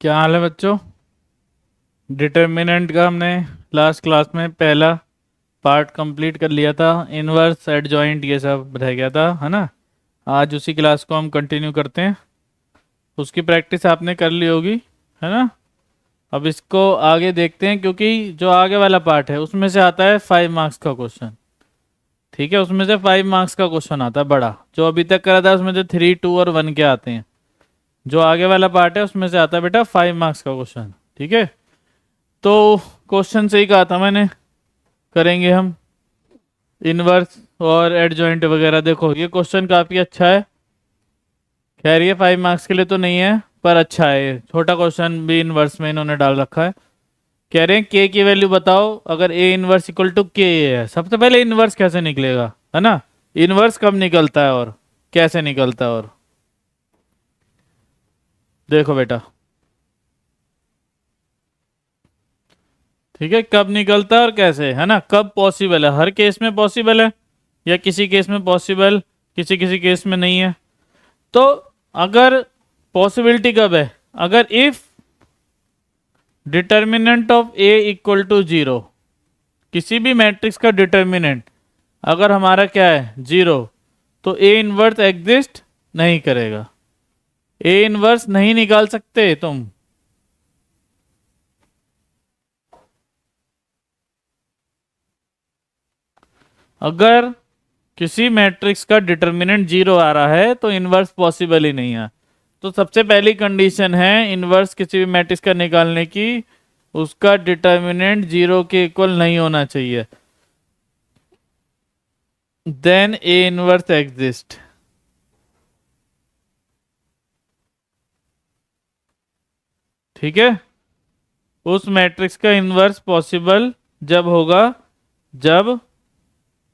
क्या हाल है बच्चों। डिटर्मिनेंट का हमने लास्ट क्लास में पहला पार्ट कंप्लीट कर लिया था। इनवर्स एडजॉइंट ये सब रह गया था, है ना। आज उसी क्लास को हम कंटिन्यू करते हैं। उसकी प्रैक्टिस आपने कर ली होगी, है ना। अब इसको आगे देखते हैं, क्योंकि जो आगे वाला पार्ट है उसमें से आता है 5 मार्क्स का क्वेश्चन। ठीक है, उसमें से 5 मार्क्स का क्वेश्चन आता है बड़ा। जो अभी तक करा था उसमें से 3, 2 और 1 के आते हैं। जो आगे वाला पार्ट है उसमें से आता है बेटा 5 मार्क्स का क्वेश्चन। ठीक है, तो क्वेश्चन सही कहा था मैंने, करेंगे हम इनवर्स और एडजॉइंट वगैरह। देखो ये क्वेश्चन काफ़ी अच्छा है। खैर ये 5 मार्क्स के लिए तो नहीं है, पर अच्छा है। ये छोटा क्वेश्चन भी इनवर्स में इन्होंने डाल रखा है। कह रहे हैं के की वैल्यू बताओ अगर ए इनवर्स इक्वल टू के है। सबसे पहले इनवर्स कैसे निकलेगा, है ना। इनवर्स कब निकलता है और कैसे निकलता है, और देखो बेटा। ठीक है, कब निकलता है और कैसे, है ना। कब पॉसिबल है, हर केस में पॉसिबल है या किसी केस में पॉसिबल, किसी किसी केस में नहीं है। तो अगर पॉसिबिलिटी कब है, अगर if determinant of A equal to zero, किसी भी मैट्रिक्स का डिटर्मिनेंट अगर हमारा क्या है जीरो, तो ए इनवर्स एग्जिस्ट नहीं करेगा। ए इनवर्स नहीं निकाल सकते तुम। अगर किसी मैट्रिक्स का डिटर्मिनेंट जीरो आ रहा है तो इनवर्स पॉसिबल ही नहीं है। तो सबसे पहली कंडीशन है इनवर्स किसी भी मैट्रिक्स का निकालने की, उसका डिटर्मिनेंट जीरो के इक्वल नहीं होना चाहिए। Then A inverse exist. ठीक है, उस मैट्रिक्स का इनवर्स पॉसिबल जब होगा जब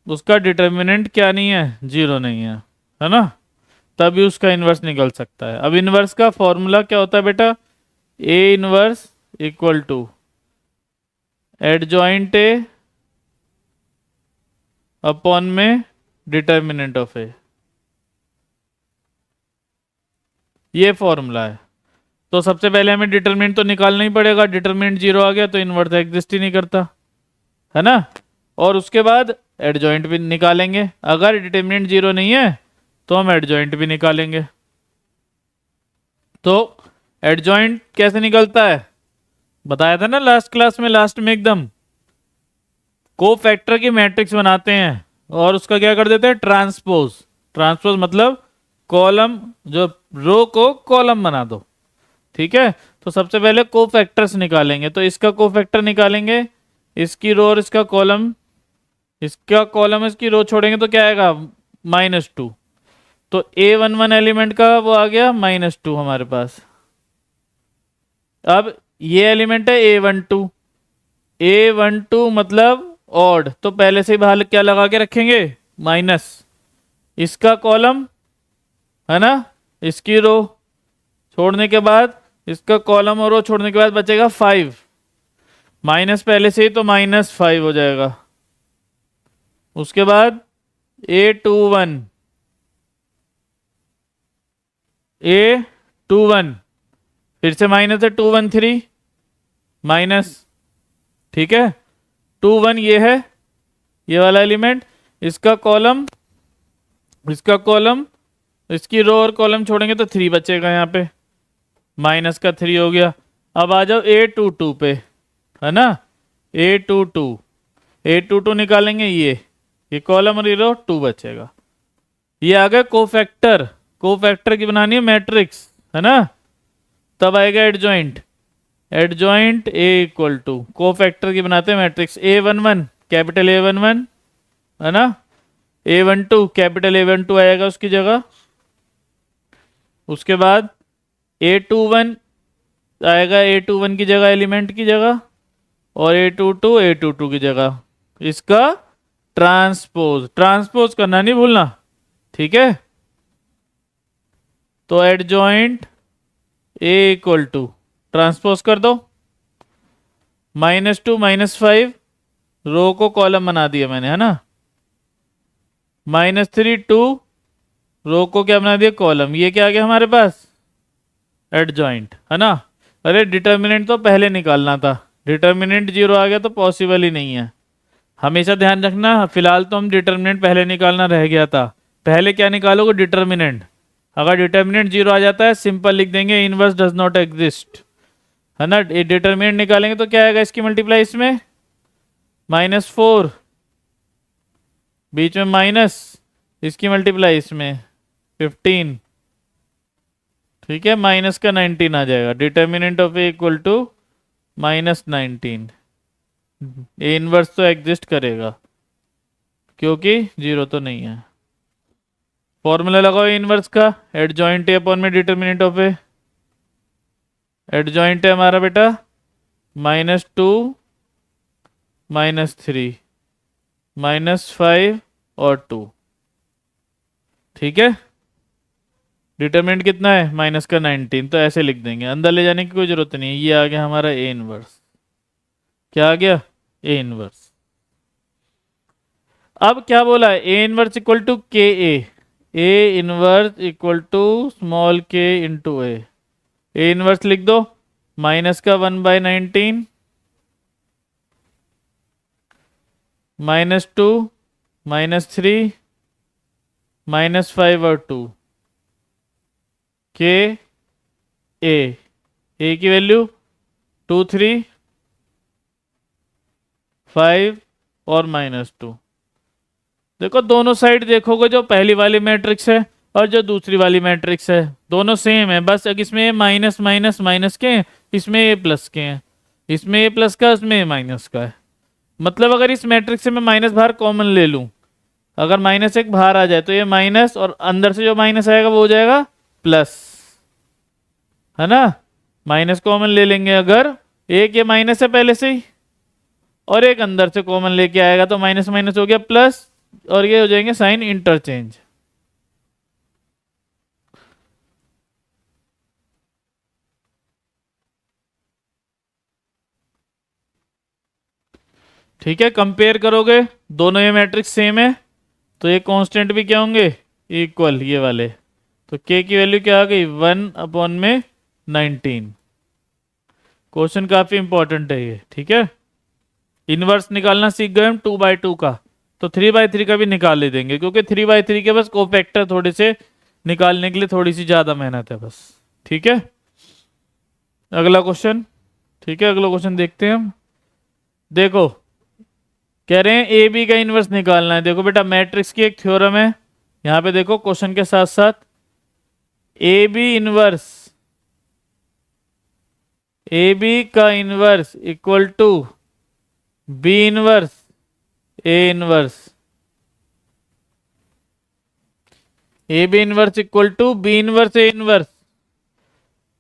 उसका डिटर्मिनेंट क्या नहीं है, जीरो नहीं है ना। तभी उसका इनवर्स निकल सकता है। अब इनवर्स का फॉर्मूला क्या होता है बेटा, A inverse equal to adjoint A upon में डिटर्मिनेंट ऑफ ए। ये फॉर्मूला है। तो सबसे पहले हमें डिटरमिनेंट तो निकालना ही पड़ेगा। डिटरमिनेंट जीरो आ गया तो इनवर्स एग्जिस्ट ही नहीं करता, है ना। और उसके बाद एडजॉइंट भी निकालेंगे। अगर डिटरमिनेंट जीरो नहीं है तो हम एडजॉइंट भी निकालेंगे। तो एडजॉइंट कैसे निकलता है, बताया था ना लास्ट क्लास में, लास्ट में एकदम। को फैक्टर की मैट्रिक्स बनाते हैं और उसका क्या कर देते हैं, ट्रांसपोज। ट्रांसपोज मतलब कॉलम, जो रो को कॉलम बना दो। ठीक है, तो सबसे पहले को फैक्टर्स निकालेंगे। तो इसका को फैक्टर निकालेंगे, इसकी रो और इसका कॉलम। इसका कॉलम इसकी रो छोड़ेंगे तो क्या आएगा, -2। तो A11 एलिमेंट का वो आ गया -2 हमारे पास। अब ये एलिमेंट है A12। A12 मतलब ऑड, तो पहले से ही बाहर क्या लगा के रखेंगे, माइनस। इसका कॉलम, है ना, इसकी रो छोड़ने के बाद, इसका कॉलम और रो छोड़ने के बाद बचेगा 5। माइनस पहले से ही तो -5 हो जाएगा। उसके बाद A21, A21 फिर से माइनस है, 213 माइनस। ठीक है, 21 ये है, ये वाला एलिमेंट। इसका कॉलम, इसका कॉलम, इसकी रो और कॉलम छोड़ेंगे तो 3 बचेगा यहाँ पे, माइनस का 3 हो गया। अब आ जाओ A22 पे, है ना। A22, A22 निकालेंगे, ये कॉलम और ये रो, 2 बचेगा। ये आ गया कोफैक्टर। कोफैक्टर की बनानी है मैट्रिक्स, है ना। तब आएगा adjoint. Adjoint A equal to cofactor की बनाते हैं मैट्रिक्स। A11 कैपिटल A11, है ना। A12 कैपिटल A12 आएगा उसकी जगह। उसके बाद A21 आएगा A21 की जगह, एलिमेंट की जगह। और A22 की जगह। इसका ट्रांसपोज, ट्रांसपोज करना नहीं भूलना, ठीक है। तो adjoint A equal to transpose कर दो, -2 -5, रो को कॉलम बना दिया मैंने, है ना। -3 2, रो को क्या बना दिया, कॉलम। ये क्या आ गया हमारे पास, एडजॉइंट, है ना। अरे डिटर्मिनेंट तो पहले निकालना था, डिटर्मिनेंट जीरो आ गया तो पॉसिबल ही नहीं है। हमेशा ध्यान रखना, फिलहाल तो हम डिटर्मिनेंट पहले निकालना रह गया था। पहले क्या निकालोगे? डिटर्मिनेंट। अगर डिटर्मिनेंट जीरो आ जाता है सिंपल लिख देंगे इनवर्स डज नॉट एग्जिस्ट, है ना। डिटर्मिनेंट निकालेंगे तो क्या आएगा इसकी मल्टीप्लाई इसमें? -4, बीच में माइनस, इसकी मल्टीप्लाई इसमें 15, ठीक है। माइनस का 19 आ जाएगा, determinant of A equal to -19। A inverse तो एग्जिस्ट करेगा क्योंकि जीरो तो नहीं है। फॉर्मूला लगाओ ए इनवर्स का, एडजॉइंट ए अपॉन में डिटर्मिनेंट ऑफ ए। एडजॉइंट है हमारा बेटा -2, -3, -5 और 2, ठीक है। डिटरमिनेंट कितना है? माइनस का 19, तो ऐसे लिख देंगे, अंदर ले जाने की कोई जरूरत नहीं है। ये आ गया हमारा ए इनवर्स। क्या आ गया? A inverse. अब क्या बोला है? A inverse equal to K A inverse equal to small K into A inverse लिख दो, माइनस का 1/19, -2, -3, -5 और 2, के ए की वैल्यू 2, 3, 5 और -2। देखो दोनों साइड देखोगे, जो पहली वाली मैट्रिक्स है और जो दूसरी वाली मैट्रिक्स है दोनों सेम है, बस इसमें माइनस माइनस माइनस के हैं, इसमें ए प्लस के हैं। इसमें ए प्लस का, इसमें ए माइनस का है। मतलब अगर इस मैट्रिक्स से मैं माइनस बाहर कॉमन ले लूं, अगर माइनस एक बाहर आ जाए तो ये माइनस, और अंदर से जो माइनस आएगा वो हो जाएगा प्लस, है ना। माइनस कॉमन ले लेंगे अगर, एक ये माइनस है पहले से ही और एक अंदर से कॉमन लेके आएगा तो माइनस माइनस हो गया प्लस, और ये हो जाएंगे साइन इंटरचेंज। ठीक है, कंपेयर करोगे दोनों, ये मैट्रिक्स सेम है तो ये कांस्टेंट भी क्या होंगे? इक्वल, ये वाले। तो k की वैल्यू क्या आ गई? 1/19। क्वेश्चन काफी इंपॉर्टेंट है ये, ठीक है। इनवर्स निकालना सीख गए हम 2/2 का, तो 3/3 का भी निकाल ले देंगे, क्योंकि 3/3 के बस कोफैक्टर थोड़े से निकालने के लिए थोड़ी सी ज्यादा मेहनत है बस, ठीक है। अगला क्वेश्चन, ठीक है, अगला क्वेश्चन देखते हैं हम। देखो कह रहे हैं ए बी का इनवर्स निकालना है। देखो बेटा मैट्रिक्स की एक थ्योरम है यहाँ पे, देखो क्वेश्चन के साथ साथ, A B inverse, A B का inverse equal to B inverse A inverse, A B inverse equal to B inverse A inverse.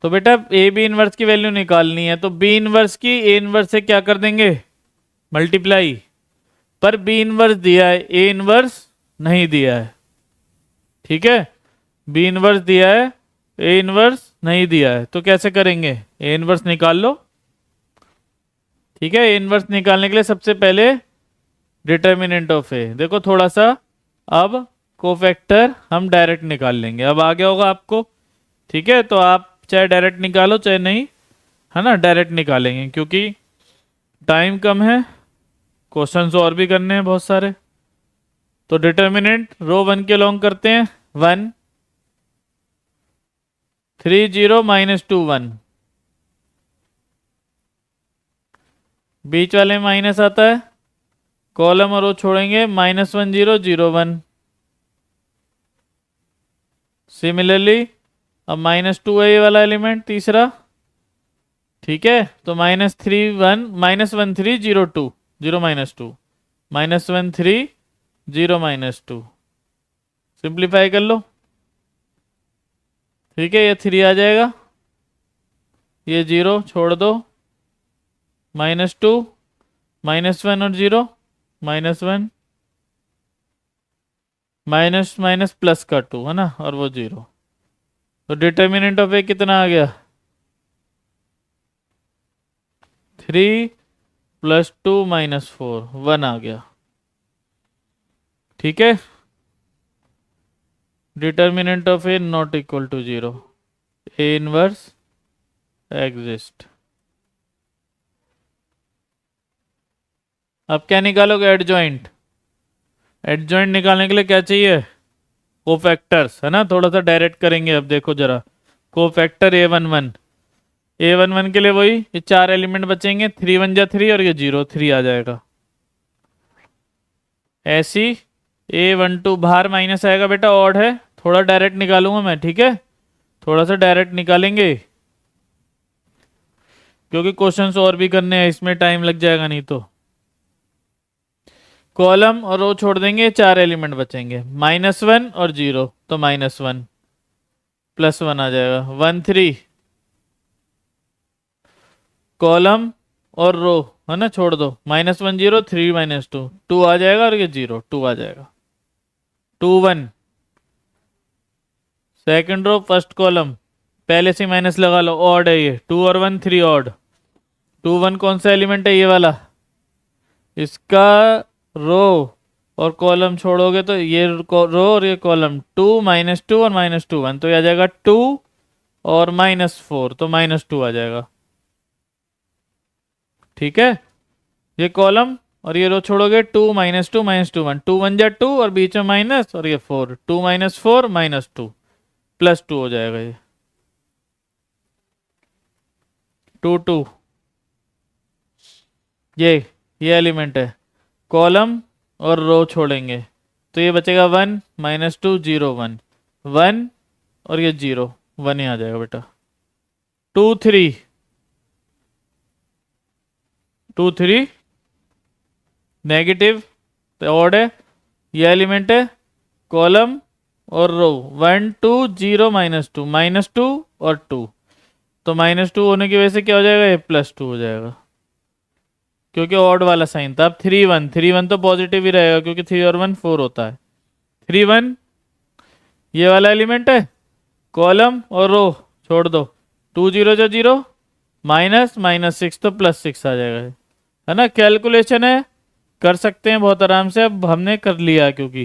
तो बेटा ए बी इनवर्स की वैल्यू निकालनी है, तो बी इनवर्स की ए इनवर्स से क्या कर देंगे? मल्टीप्लाई। पर बी इनवर्स दिया है, ए इनवर्स नहीं दिया है, ठीक है। बी इनवर्स दिया है, ए इनवर्स नहीं दिया है, तो कैसे करेंगे? ए इनवर्स निकाल लो, ठीक है। ए इनवर्स निकालने के लिए सबसे पहले डिटर्मिनेंट ऑफ ए, देखो थोड़ा सा अब कोफैक्टर हम डायरेक्ट निकाल लेंगे, अब आ गया होगा आपको, ठीक है। तो आप चाहे डायरेक्ट निकालो चाहे नहीं, है ना, डायरेक्ट निकालेंगे क्योंकि टाइम कम है, क्वेश्चंस और भी करने हैं बहुत सारे। तो डिटर्मिनेंट रो 1 के लॉन्ग करते हैं, 1 3 0 -2 1, बीच वाले माइनस आता है, कॉलम और रो छोड़ेंगे, -1 0 0 1। सिमिलरली अब -2 है ये वाला एलिमेंट तीसरा, ठीक है। तो -3 1 -1 3 0 2 0 -2, -1 3 0 -2, सिंप्लीफाई कर लो, ठीक है। ये 3 आ जाएगा, ये 0 छोड़ दो, -2 -1 और 0 -1, माइनस माइनस प्लस का 2, है ना, और वो 0। तो डिटर्मिनेंट ऑफ ए कितना आ गया? 3 + 2 - 4 1 आ गया, ठीक है। Determinant of A not equal to 0, A inverse exist. अब क्या निकालोगे? एडजॉइंट। एडजॉइंट निकालने के लिए क्या चाहिए? कोफैक्टर्स, है ना। थोड़ा सा डायरेक्ट करेंगे अब, देखो जरा। कोफैक्टर A11, A11 के लिए वही, ये चार एलिमेंट बचेंगे, 3 1 जा 3 और ये 0 3 आ जाएगा। ऐसी A12 बाहर माइनस आएगा बेटा, ऑड है। थोड़ा डायरेक्ट निकालूंगा मैं, ठीक है। थोड़ा सा डायरेक्ट निकालेंगे क्योंकि क्वेश्चंस और भी करने हैं, इसमें टाइम लग जाएगा नहीं तो। कॉलम और रो छोड़ देंगे, चार एलिमेंट बचेंगे, -1 और 0, तो -1 +1 आ जाएगा, 1 3। कॉलम और रो, है ना, छोड़ दो, -1 0 3 -2 2 आ जाएगा, और ये 0 2 आ जाएगा, 2 1। सेकंड रो फर्स्ट कॉलम, पहले से माइनस लगा लो, ऑड है ये, 2 और 1 3 ऑड। 2 1 कौन सा एलिमेंट है? ये वाला, इसका रो और कॉलम छोड़ोगे तो ये रो और ये कॉलम, 2 -2 और -2 1, तो ये आ जाएगा 2 और -4, तो -2 आ जाएगा, ठीक है। ये कॉलम और ये रो छोड़ोगे, 2 -2 -2 1, 2 1 जा 2 और बीच में माइनस, और ये 4, 2 -4 -2 +2 हो जाएगा, ये 2 2। ये एलिमेंट है। कॉलम और रो छोड़ेंगे तो ये बचेगा 1 -2 0 1 1, और ये 0 1 ही आ जाएगा बेटा। 2 3 2 3 नेगेटिव, तो ऑड है। ये एलिमेंट है। कॉलम और रो 1 2 0 -2 -2 और 2, तो -2 होने की वजह से क्या हो जाएगा? ये +2 हो जाएगा क्योंकि ऑड वाला साइन था। अब 3 1 3 1 तो पॉजिटिव ही रहेगा क्योंकि 3 और 1 4 होता है। 3 1 ये वाला एलिमेंट है। कॉलम और रो छोड़ दो, 2 0 जो 0 -6 तो +6 आ जाएगा, है ना। कैलकुलेशन है, कर सकते हैं बहुत आराम से। अब हमने कर लिया क्योंकि,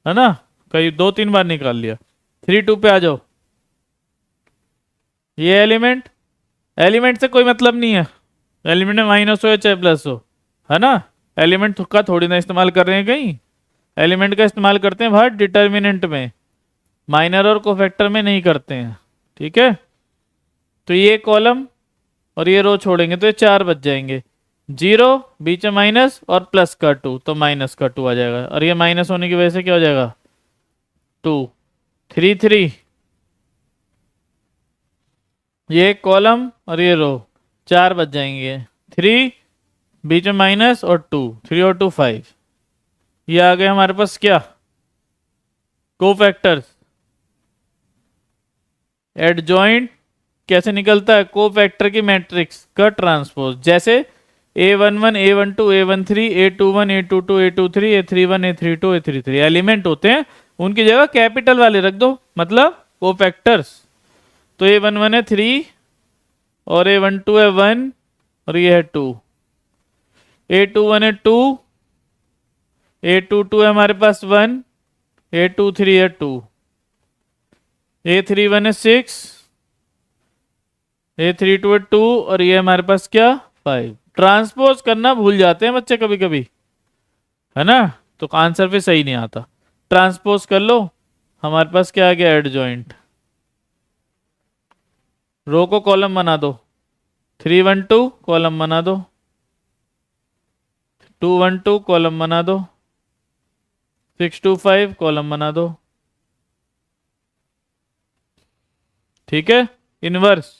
है ना, कई 2 3 बार निकाल लिया। 3 2 पे आ जाओ। ये एलिमेंट, एलिमेंट से कोई मतलब नहीं है, एलिमेंट में माइनस हो या चाहे प्लस हो, है ना। एलिमेंट का थोड़ी ना इस्तेमाल कर रहे हैं कहीं, एलिमेंट का इस्तेमाल करते हैं बाहर डिटर्मिनेंट में, माइनर और कोफैक्टर में नहीं करते हैं, ठीक है। तो ये कॉलम और ये रो छोड़ेंगे तो ये 4 बच जाएंगे, 0 बीच में माइनस और प्लस का 2, तो माइनस का 2 आ जाएगा, और ये माइनस होने की वजह से क्या हो जाएगा? 2 3 3। ये कॉलम और ये रो 4 बच जाएंगे, 3 बीच में माइनस और 2, 3 और 2 5। ये आ गए हमारे पास क्या? कोफैक्टर्स। एडजॉइंट कैसे निकलता है? कोफैक्टर की मैट्रिक्स का ट्रांसपोज, जैसे A11 A12 A13 A21 A22 A23 A31 A32 A33 element होते हैं, उनकी जगह कैपिटल वाले रख दो, मतलब कोफैक्टर्स। तो A11 है 3 और A12 है 1 और ये है 2, A21 है 2, A22 है हमारे पास 1, A23 है 2, A31 है 6, A32 है 2, और ये हमारे पास क्या? 5। ट्रांसपोज करना भूल जाते हैं बच्चे कभी कभी, है ना, तो आंसर पे सही नहीं आता। ट्रांसपोज कर लो, हमारे पास क्या आ गया? एडजॉइंट। रो को कॉलम बना दो, 3 1 2 कॉलम बना दो, 2 1 2 कॉलम बना दो, 6 2 5 कॉलम बना दो, ठीक है। Inverse,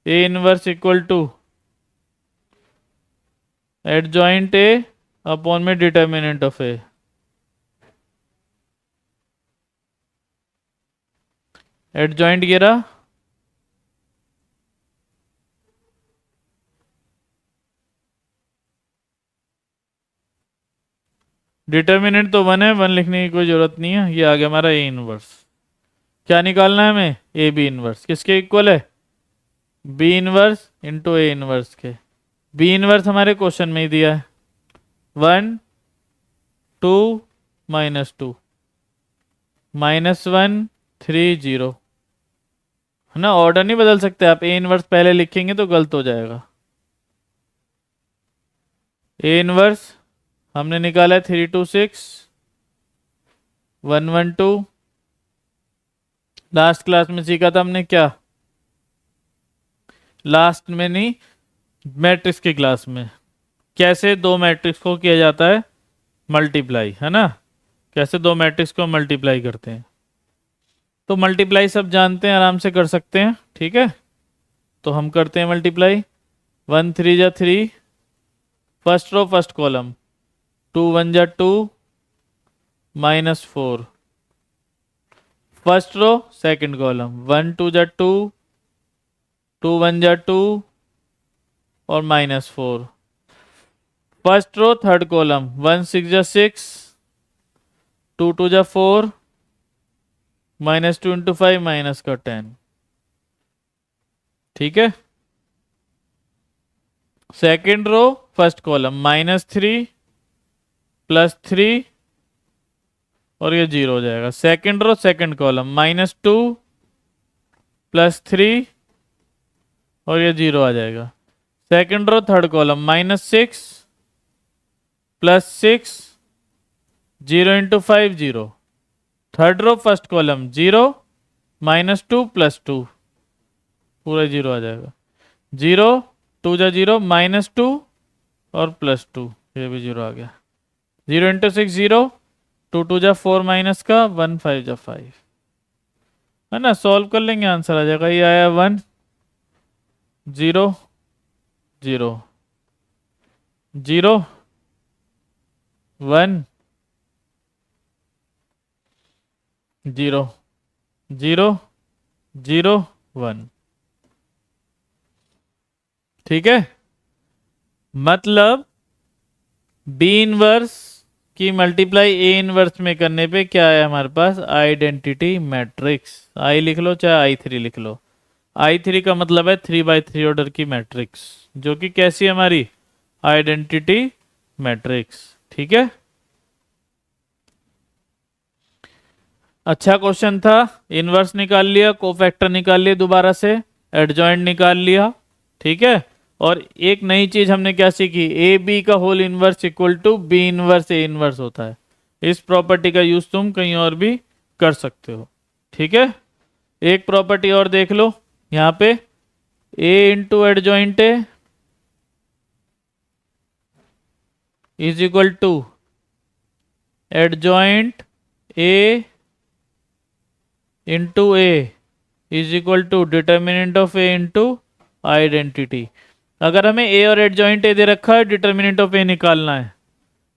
A inverse equal to adjoint A upon में डिटर्मिनेंट ऑफ ए। एडजॉइंट ये रहा, डिटर्मिनेंट तो 1 है, 1 लिखने की कोई जरूरत नहीं है। ये आ गया हमारा ए इनवर्स। क्या निकालना है हमें? A B inverse. किसके इक्वल है? B inverse into A inverse के। बी इनवर्स हमारे क्वेश्चन में ही दिया है, 1 2 -2 -1 3 0, है ना, ऑर्डर नहीं बदल सकते आप, ए इनवर्स पहले लिखेंगे तो गलत हो जाएगा। ए इनवर्स हमने निकाला है 326 112। लास्ट क्लास में सीखा था हमने क्या, लास्ट में नहीं, मैट्रिक्स की क्लास में, कैसे दो मैट्रिक्स को किया जाता है मल्टीप्लाई, है ना, कैसे दो मैट्रिक्स को मल्टीप्लाई करते हैं। तो मल्टीप्लाई सब जानते हैं, आराम से कर सकते हैं, ठीक है। तो हम करते हैं मल्टीप्लाई। 1 3 जा 3, फर्स्ट रो फर्स्ट कॉलम, 2 1 जा 2 -4, फर्स्ट रो सेकंड कॉलम, 1 2 जा 2, 2 1 जा 2 और -4, फर्स्ट रो थर्ड कॉलम, 1 6 जा 6, 2 2 जा 4, -2 × 5 माइनस का 10, ठीक है। सेकंड रो फर्स्ट कॉलम, -3 +3 और ये 0 हो जाएगा। सेकंड रो सेकंड कॉलम, -2 +3 और ये 0 आ जाएगा। Second row third column, -6 +6, 0 × 5 0। Third row first column 0 -2 +2 पूरा 0 आ जाएगा। 0 2 जा 0 -2 और +2 ये भी 0 आ गया। 0 × 6 0, 2 2 जा 4 माइनस का 1 5 जा 5, है ना, सॉल्व कर लेंगे आंसर आ जाएगा। ये आया 1 0 0 0 1 0 0 0 1, ठीक है। मतलब बी इनवर्स की मल्टीप्लाई ए इनवर्स में करने पे क्या है हमारे पास, आइडेंटिटी मैट्रिक्स। आई लिख लो चाहे I3 लिख लो। I3 का मतलब है 3x3 ऑर्डर की मैट्रिक्स, जो कि कैसी है हमारी, आइडेंटिटी मैट्रिक्स, ठीक है। अच्छा क्वेश्चन था, इनवर्स निकाल लिया, कोफैक्टर निकाल लिया, दोबारा से एडजॉइंट निकाल लिया, ठीक है। और एक नई चीज हमने क्या सीखी, ए बी का whole inverse equal to B inverse A inverse होता है। इस प्रॉपर्टी का यूज तुम कहीं और भी कर सकते हो, ठीक है। एक प्रॉपर्टी और देख लो यहाँ पे, A into adjoint A is equal to adjoint A into A is equal to determinant of A into identity. अगर हमें ए और एडजॉइंट ए दे रखा है, डिटर्मिनेंट ऑफ ए निकालना है,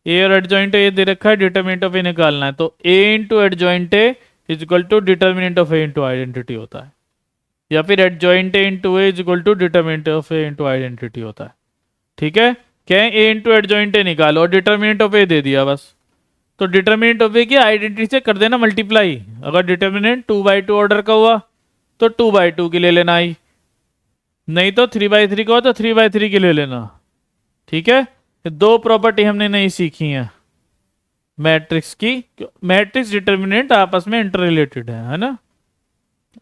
ए और एडजॉइंट ए दे रखा है, डिटर्मिनेंट ऑफ ए निकालना है, तो A into adjoint A is equal to determinant of A into identity होता है, या फिर adjoint A into A is equal to determinant of A into identity होता है, ठीक है। क्या है, ए इंटू एडजॉइंट ए निकालो और डिटर्मिनेंट ऑफ ए दे दिया बस, तो डिटर्मिनेंट ऑफ ए की आइडेंटिटी से कर देना मल्टीप्लाई। अगर डिटर्मिनेंट 2/2 ऑर्डर का हुआ तो 2/2 की ले लेना आई, नहीं तो 3/3 का हो तो 3/3 की ले लेना, ठीक है। दो प्रॉपर्टी हमने नहीं सीखी है मैट्रिक्स की, मैट्रिक्स डिटर्मिनेंट आपस में इंटर रिलेटेड है ना।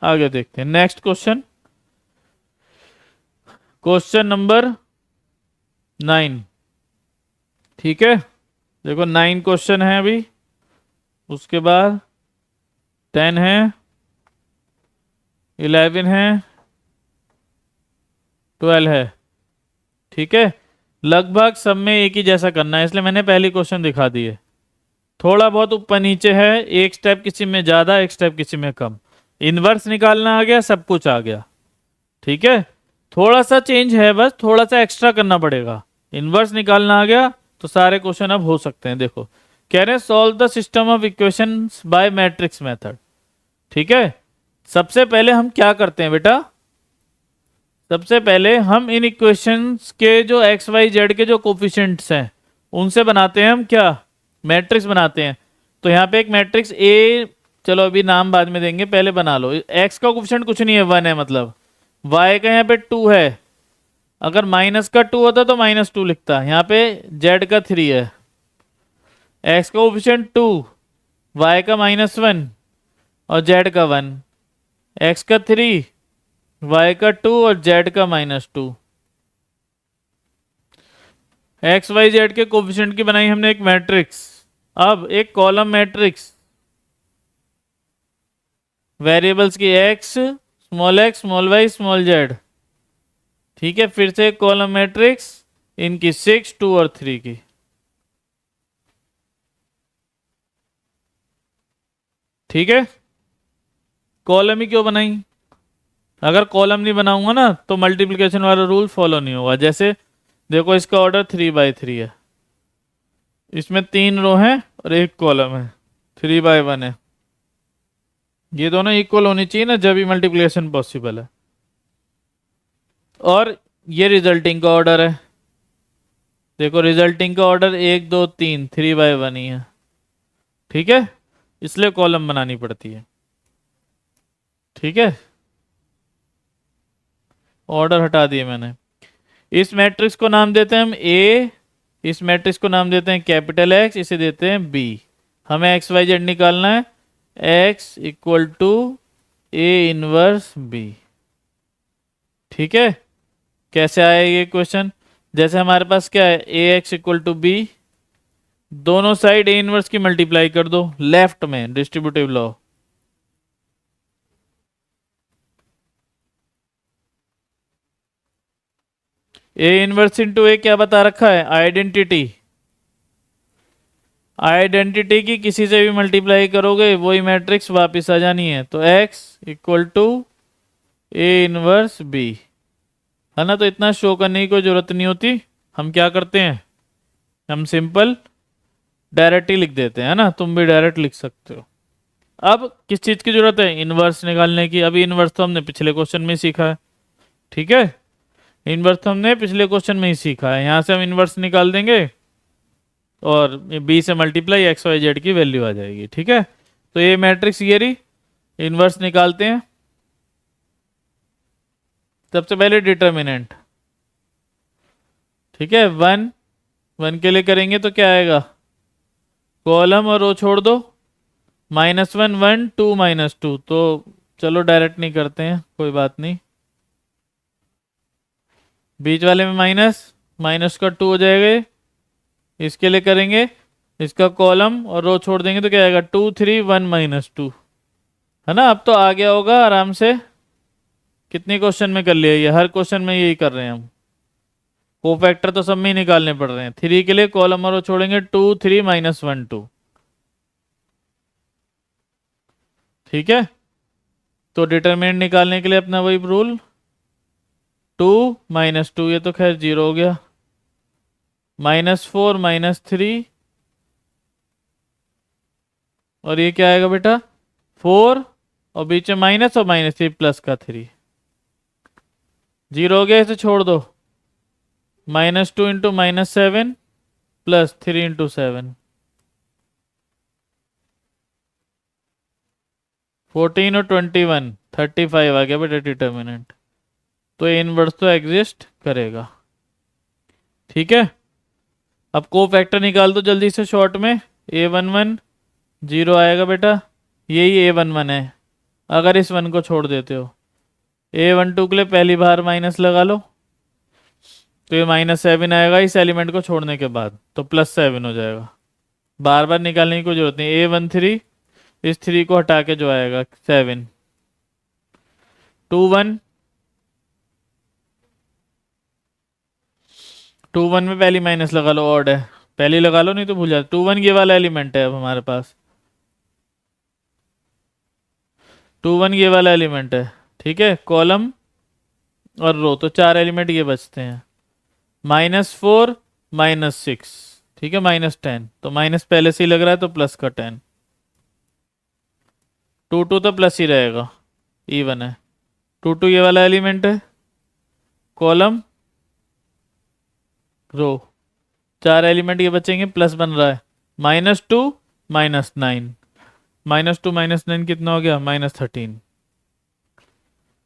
आगे देखते हैं नेक्स्ट क्वेश्चन, क्वेश्चन नंबर 9, ठीक है। देखो 9 क्वेश्चन है अभी, उसके बाद 10 है, 11 है, 12 है, ठीक है। लगभग सब में एक ही जैसा करना है, इसलिए मैंने पहली क्वेश्चन दिखा दी है। थोड़ा बहुत ऊपर नीचे है, एक स्टेप किसी में ज्यादा एक स्टेप किसी में कम। इनवर्स निकालना आ गया, सब कुछ आ गया, ठीक है। थोड़ा सा चेंज है, बस थोड़ा सा एक्स्ट्रा करना पड़ेगा। इनवर्स निकालना आ गया तो सारे क्वेश्चन अब हो सकते हैं। देखो कह रहे हैं solve the system of equations bye matrix method, ठीक है। सबसे पहले हम क्या करते हैं बेटा, सबसे पहले हम इन इक्वेशंस के जो एक्स वाई जेड के जो कोफिशिएंट्स हैं उनसे बनाते हैं हम क्या, मैट्रिक्स बनाते हैं। तो यहाँ पे एक मैट्रिक्स ए, चलो अभी नाम बाद में देंगे, पहले बना लो। एक्स का कोफिशिएंट कुछ नहीं है, 1 है, मतलब वाई का यहाँ पे 2 है, अगर माइनस का 2 होता तो -2 लिखता, यहाँ पे जेड का 3 है। एक्स का कोफिशिएंट 2, वाई का -1 और जेड का 1, एक्स का 3 y का 2 और z का -2। एक्स वाई जेड के कोफिशिएंट की बनाई हमने एक मैट्रिक्स। अब एक कॉलम मैट्रिक्स, वेरिएबल्स की x small y small z। ठीक है, फिर से एक कॉलम मैट्रिक्स, इनकी 6 2 और 3 की। ठीक है, कॉलम ही क्यों बनाई? अगर कॉलम नहीं बनाऊंगा ना तो मल्टीप्लिकेशन वाला रूल फॉलो नहीं होगा। जैसे देखो, इसका ऑर्डर 3 बाई 3 है, इसमें 3 रो हैं और एक कॉलम है, 3 बाई 1 है। ये दोनों इक्वल होनी चाहिए ना, जब भी मल्टीप्लिकेशन पॉसिबल है। और ये रिजल्टिंग का ऑर्डर है, देखो रिजल्टिंग का ऑर्डर 1 2 3, 3 बाई 1 ही है। ठीक है, इसलिए कॉलम बनानी पड़ती है। ठीक है, ऑर्डर हटा दिए मैंने। इस मैट्रिक्स को नाम देते हैं हम ए, इस मैट्रिक्स को नाम देते हैं कैपिटल एक्स, इसे देते हैं बी। हमें एक्स वाई जेड निकालना है, X equal to A inverse B. ठीक है, कैसे आया ये क्वेश्चन? जैसे हमारे पास क्या है, A X equal to B, दोनों साइड ए इनवर्स की मल्टीप्लाई कर दो, लेफ्ट में distributive law. A inverse into A क्या बता रखा है? आइडेंटिटी। आइडेंटिटी की किसी से भी मल्टीप्लाई करोगे वही मैट्रिक्स वापस आ जानी है। तो x equal to A inverse B, है ना? तो इतना शो करने की कोई जरूरत नहीं होती। हम क्या करते हैं, हम सिंपल डायरेक्ट ही लिख देते हैं, है ना? तुम भी डायरेक्ट लिख सकते हो। अब किस चीज की जरूरत है? इनवर्स निकालने की। अभी इनवर्स तो हमने पिछले क्वेश्चन में सीखा है। ठीक है, इनवर्स तो हमने पिछले क्वेश्चन में ही सीखा है। यहां से हम इनवर्स निकाल देंगे और बी से मल्टीप्लाई एक्स वाई जेड की वैल्यू आ जाएगी। ठीक है, तो ये मैट्रिक्स ये रही, इनवर्स निकालते हैं। सबसे पहले डिटर्मिनेंट। ठीक है, 1 के लिए करेंगे तो क्या आएगा? कॉलम और रो छोड़ दो, -1 1 2 -2। तो चलो डायरेक्ट नहीं करते हैं, कोई बात नहीं। बीच वाले में माइनस, माइनस का 2 हो जाएगा। इसके लिए करेंगे, इसका कॉलम और रो छोड़ देंगे तो क्या आएगा? 2 3 1 -2, है ना? अब तो आ गया होगा आराम से। कितने क्वेश्चन में कर लिया ये? हर क्वेश्चन में यही कर रहे हैं हम। कोफैक्टर तो सब में ही निकालने पड़ रहे हैं। 3 के लिए कॉलम और रो छोड़ेंगे, 2 3 -1 2। ठीक है, तो डिटरमिनेंट निकालने के लिए अपना वही रूल, 2 -2, ये तो खैर 0 हो गया, -4 -3, और ये क्या आएगा बेटा? 4, और बीच में माइनस और -3 प्लस का 3, 0 हो गया। इसे छोड़ दो, -2 इंटू -7 प्लस 3 इंटू 7, 14 और 21 35 आ गया बेटा डिटर्मिनेंट। तो इनवर्स तो एग्जिस्ट करेगा। ठीक है, अब को फैक्टर निकाल दो जल्दी से शॉर्ट में। A11 0 आएगा बेटा, यही A11 है। अगर इस 1 को छोड़ देते हो, A12 के लिए पहली बार माइनस लगा लो, तो ये -7 आएगा इस एलिमेंट को छोड़ने के बाद, तो +7 हो जाएगा। बार बार निकालने की कोई जरूरत नहीं। A13, इस 3 को हटा के जो आएगा 7, 21, 21 में पहली माइनस लगा लो, ऑड है, पहली लगा लो नहीं तो भूल जाते। 21 ये वाला एलिमेंट है अब हमारे पास, 21 ये वाला एलिमेंट है। ठीक है, कॉलम और रो, तो 4 एलिमेंट ये बचते हैं, -4 -6। ठीक है, -10, तो माइनस पहले से ही लग रहा है तो प्लस का 10, 2 2 तो प्लस ही रहेगा, इवन है। 2 2 ये वाला एलिमेंट है, कॉलम रो, 4 एलिमेंट ये बचेंगे, प्लस बन रहा है, -2 -9, -2 -9 कितना हो गया? -13।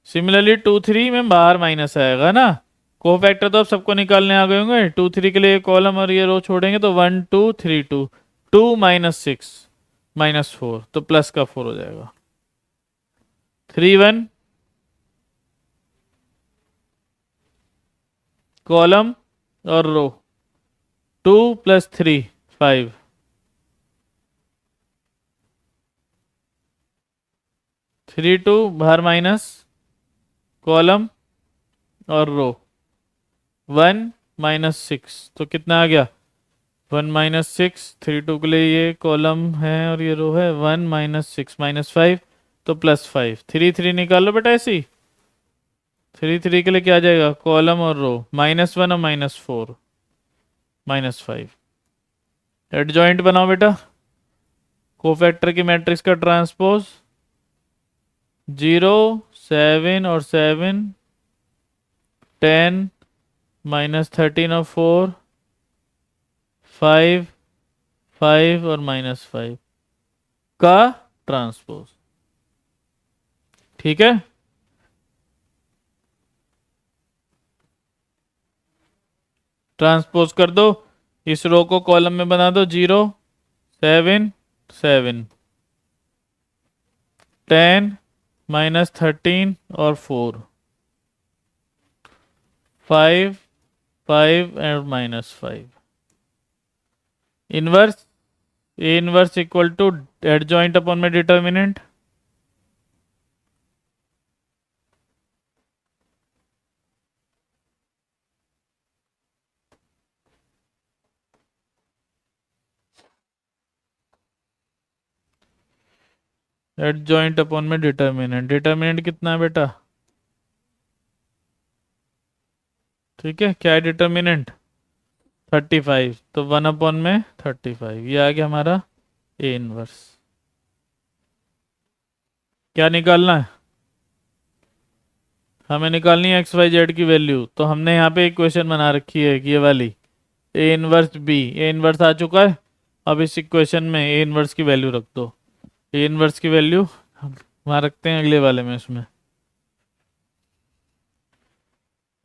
सिमिलरली 2 3 में बाहर माइनस आएगा ना। कोफैक्टर तो अब सबको निकालने आ गए होंगे। 2 3 के लिए कॉलम और ये रो छोड़ेंगे तो 1 2 3 2, 2 -6 -4, तो प्लस का 4 हो जाएगा, 3 1 कॉलम और रो। 2 + 3 5। 3 2 बाहर माइनस कॉलम और रो। 1 - 6 तो कितना आ गया? 1 - 6। 3 2 के लिए ये कॉलम है और ये रो है। 1 - 6 -5 तो +5। 3 3 निकालो बेटा ऐसे ही। 3 3 के लिए क्या आ जाएगा? कॉलम और रो। -1 और -4 -5। एडजॉइंट बनाओ बेटा। कोफैक्टर की मैट्रिक्स का ट्रांसपोज 0 7 और 7 10 -13 और 4 5 5 और -5 का ट्रांसपोज। ठीक है। ट्रांसपोज कर दो। इस रो को कॉलम में बना दो। 0 7 7 10 -13 और 4 5 5 और -5। Inverse A inverse equal to adjoint upon में डिटर्मिनेंट। एडजॉइंट अपॉन में डिटर्मिनेंट। डिटर्मिनेंट कितना है बेटा? ठीक है, क्या है डिटर्मिनेंट? 35। तो 1/35 ये आ गया हमारा ए इनवर्स। क्या निकालना है? हमें निकालनी है एक्स वाई जेड की वैल्यू। तो हमने यहाँ पे इक्वेशन बना रखी है ये वाली। A inverse B. A inverse आ चुका है। अब इस इक्वेशन में ए इनवर्स की वैल्यू रख दो। ए इनवर्स की वैल्यू हम वहाँ रखते हैं अगले वाले में। इसमें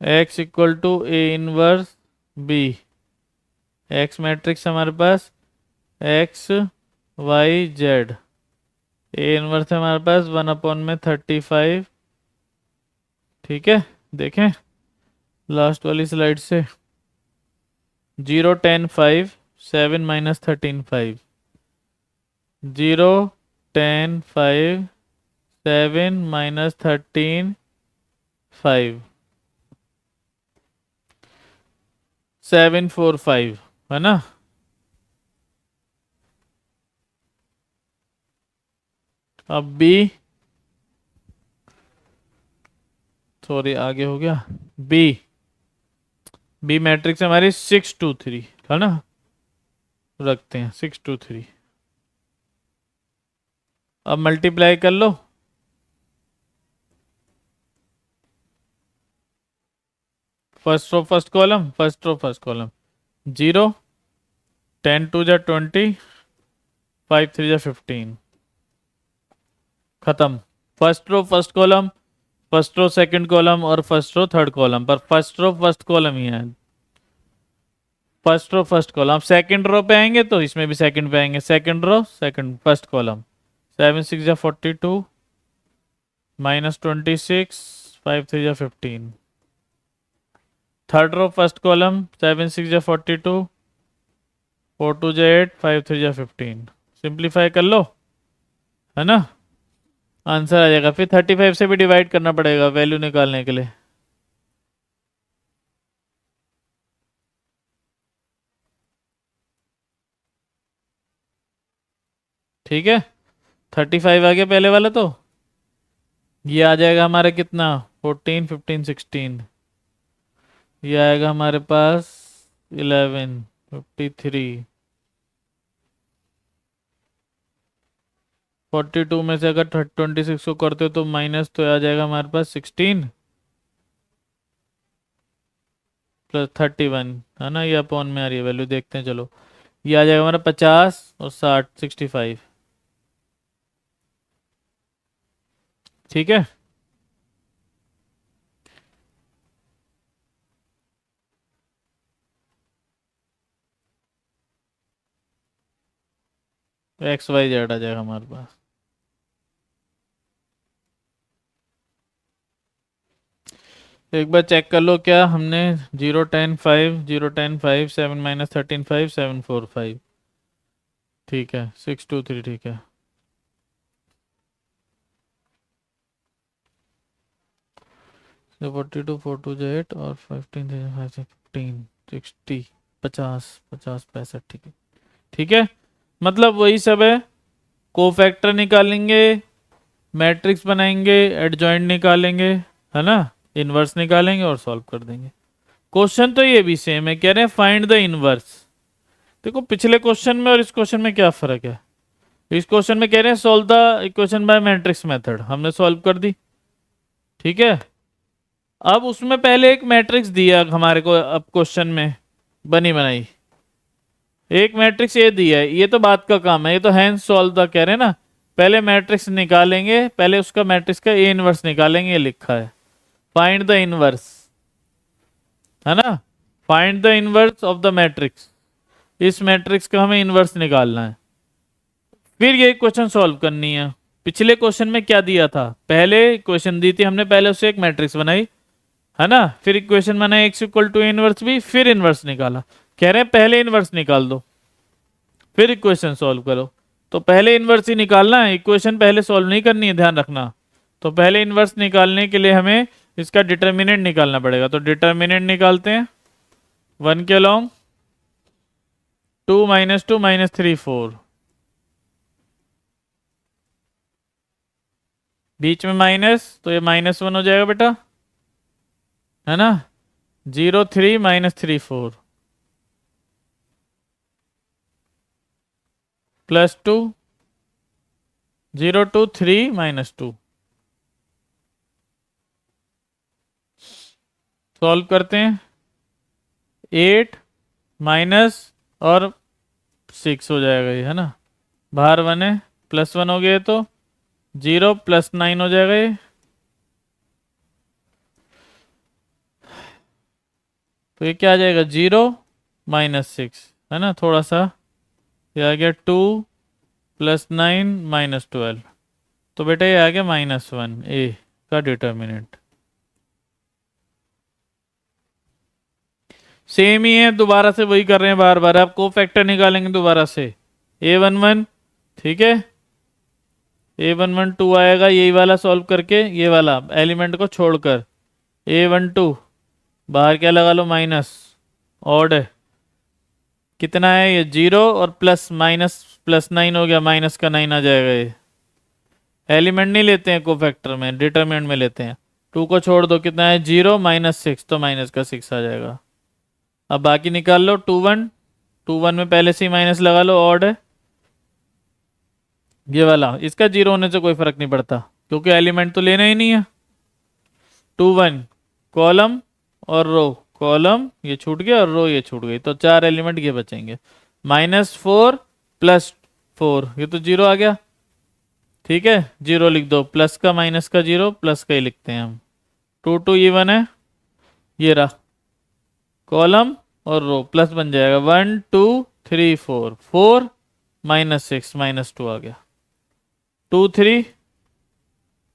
X equal to A inverse B. X matrix हमारे पास X Y Z. A inverse है हमारे पास 1/35। ठीक है, देखें लास्ट वाली स्लाइड से। 0 10 5 7 -13 5। 0 10 5 7 -13 5 7 4 5 है ना। अब बी, सॉरी आगे हो गया। बी बी मैट्रिक्स हमारी 6 2 3 है ना। रखते हैं 6 2 3। अब मल्टीप्लाई कर लो। First row first column, first row first column. 0 10 2 जा 20 5 3 जा 15। खत्म। First row first column, first row second column और फर्स्ट रो थर्ड कॉलम। पर फर्स्ट रो फर्स्ट कॉलम ही है। First row first column. Second row पे आएंगे तो इसमें भी सेकंड पे आएंगे। Second row second first column. 7 6 जा 42 -26 5 3 जा 15। Third row first column. 7 6 जा 42 4 2 जा 8 5 3 जा 15। सिंप्लीफाई कर लो, है ना। आंसर आ जाएगा। फिर 35 से भी डिवाइड करना पड़ेगा वैल्यू निकालने के लिए। ठीक है, 35 आ गया पहले वाला। तो ये आ जाएगा हमारे कितना? 14 15 16। ये आएगा हमारे पास 11 53। 42 में से अगर 26 को करते हो तो माइनस तो आ जाएगा हमारे पास 16 + 31 है ना। ये अपॉन में आ रही है वैल्यू, देखते हैं चलो। ये आ जाएगा हमारा 50 और 60 65। ठीक है। तो एक्स वाई जेड आ जाएगा हमारे पास। एक बार चेक कर लो क्या हमने 0 10 5 0 10 5 7 - 13 5 7 4 5। ठीक है 6 2 3 ठीक है। तो 42 4 2 8 और 15 15 60 50 50 65 ठीक है। ठीक है मतलब वही सब है। कोफैक्टर निकालेंगे, मैट्रिक्स बनाएंगे, एडजॉइंट निकालेंगे, है ना, इनवर्स निकालेंगे और सॉल्व कर देंगे। क्वेश्चन तो ये भी सेम है, कह रहे हैं फाइंड द इनवर्स। देखो पिछले क्वेश्चन में और इस क्वेश्चन में क्या फर्क है। इस क्वेश्चन में कह रहे हैं solve the equation by matrix method, हमने सॉल्व कर दी। ठीक है अब उसमें पहले एक मैट्रिक्स दिया हमारे को, अब क्वेश्चन में बनी बनाई एक मैट्रिक्स ये दिया है, ये तो बात का काम है, ये तो हैंस सॉल्व द कह रहे हैं ना। पहले मैट्रिक्स निकालेंगे, पहले उसका मैट्रिक्स का ए इनवर्स निकालेंगे, ये लिखा है फाइंड द इनवर्स, है ना। Find the inverse of the matrix, इस मैट्रिक्स का हमें इनवर्स निकालना है, फिर ये क्वेश्चन सॉल्व करनी है। पिछले क्वेश्चन में क्या दिया था, पहले इक्वेशन दी थी हमने, पहले उससे एक मैट्रिक्स बनाई, है ना, फिर इक्वेशन बनाई x इक्वल टू इनवर्स भी, फिर इनवर्स निकाला। कह रहे हैं पहले इनवर्स निकाल दो फिर इक्वेशन सॉल्व करो। तो पहले इनवर्स ही निकालना है, इक्वेशन पहले सॉल्व नहीं करनी है, ध्यान रखना। तो पहले इनवर्स निकालने के लिए हमें इसका डिटर्मिनेंट निकालना पड़ेगा, तो डिटर्मिनेंट निकालते हैं 1 के लॉन्ग 2 - 2 - 3 4, बीच में माइनस, तो ये -1 हो जाएगा बेटा, है ना। 0 3 - 3 4 +2 0 2 3 -2। सॉल्व करते हैं 8 माइनस और 6 हो जाएगा ये, है ना, बाहर 1 है, +1 हो गया तो 0 +9 हो जाएगा ये। तो ये क्या आ जाएगा 0 - 6, है ना, थोड़ा सा ये आ गया 2 +9 -12। तो बेटा ये आ गया -1 ए का डिटर्मिनेंट। सेम ही है, दोबारा से वही कर रहे हैं बार बार, आप कोफैक्टर निकालेंगे दोबारा से A11, ठीक है A11 2 आएगा, यही वाला सॉल्व करके, ये वाला एलिमेंट को छोड़कर A12 बाहर क्या लगा लो माइनस, ऑड है, कितना है ये 0 और प्लस माइनस +9 हो गया, माइनस का 9 आ जाएगा। ये एलिमेंट नहीं लेते हैं कोफैक्टर में, डिटरमिनेंट में लेते हैं। 2 को छोड़ दो, कितना है 0 -6, तो माइनस का 6 आ जाएगा। अब बाकी निकाल लो 2 1 में पहले से ही माइनस लगा लो, ऑड है ये वाला, इसका 0 होने से कोई फर्क नहीं पड़ता क्योंकि एलिमेंट तो लेना ही नहीं है। 2 1 कॉलम और रो, कॉलम ये छूट गया और रो ये छूट गई, तो 4 एलिमेंट ये बचेंगे। -4 +4 ये तो 0 आ गया, ठीक है 0 लिख दो, प्लस का माइनस का 0 प्लस का ही लिखते हैं हम। 2 2 इवन है, ये रहा कॉलम और रो, प्लस बन जाएगा 1 2 3 4 4 -6 -2 आ गया। 2 3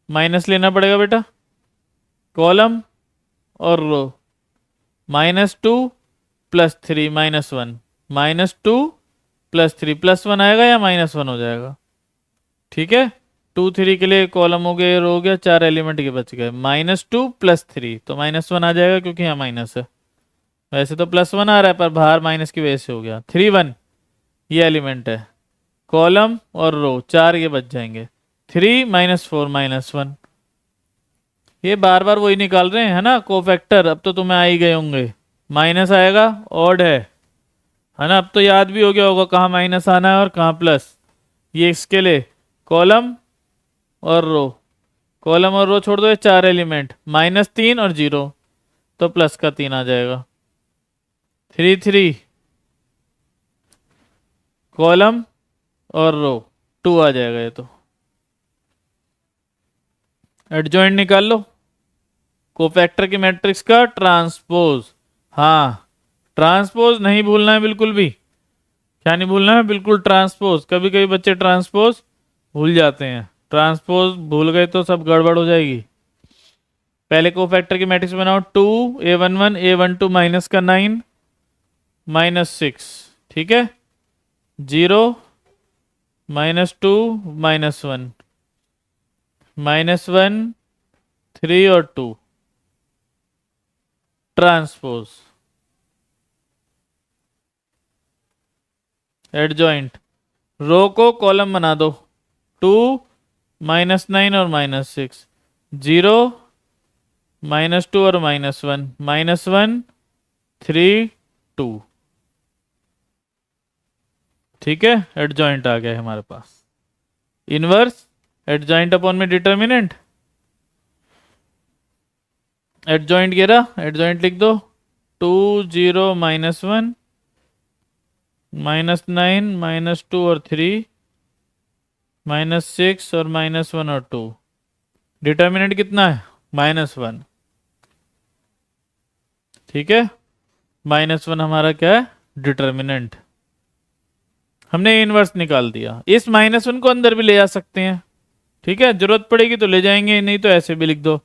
माइनस लेना पड़ेगा बेटा, कॉलम और रो, -2 +3 -1 -2 +3 +1 आएगा या -1 हो जाएगा, ठीक है। 2 3 के लिए कॉलम हो गया, रो हो गया, 4 एलिमेंट के बच गए। -2 +3 तो -1 आ जाएगा क्योंकि यहाँ माइनस है, वैसे तो +1 आ रहा है पर बाहर माइनस की वजह से हो गया। 3 1 ये एलिमेंट है, कॉलम और रो 4 ये बच जाएंगे। 3 -4 -1, ये बार बार वही निकाल रहे हैं, है ना कोफैक्टर, अब तो तुम्हें आ ही गए होंगे। माइनस आएगा, ऑड है ना, अब तो याद भी हो गया होगा कहाँ माइनस आना है और कहाँ प्लस। ये इसके लिए कॉलम और रो, कॉलम और रो छोड़ दो, ये 4 एलिमेंट, -3 और 0 तो प्लस का 3 आ जाएगा। 3 3 कॉलम और रो 2 आ जाएगा, ये तो एडजॉइंट निकाल लो कोफैक्टर की मैट्रिक्स का ट्रांसपोज। हाँ ट्रांसपोज नहीं भूलना है बिल्कुल भी, क्या नहीं भूलना है, बिल्कुल ट्रांसपोज। कभी कभी बच्चे ट्रांसपोज भूल जाते हैं, ट्रांसपोज भूल गए तो सब गड़बड़ हो जाएगी। पहले को फैक्टर की मैट्रिक्स बनाओ, 2 a11 a12 माइनस का 9 -6, ठीक है, 0 -2 -1 -1 3 और 2 ट्रांसपोज एडजॉइंट, रो को कॉलम बना दो, 2 -9 और -6, 0 -2 और -1 -1 3 2, ठीक है, एडजॉइंट आ गया है हमारे पास। इनवर्स एडजॉइंट अपॉन में डिटर्मिनेंट, एडजॉइंट गिरा, एडजॉइंट लिख दो, 2 0 -1 -9 -2 और 3 -6 और -1 और 2, डिटर्मिनेंट कितना है -1, ठीक है, -1 हमारा क्या है डिटर्मिनेंट। हमने इनवर्स निकाल दिया, इस -1 को अंदर भी ले जा सकते हैं, ठीक है, जरूरत पड़ेगी तो ले जाएंगे, नहीं तो ऐसे भी लिख दो,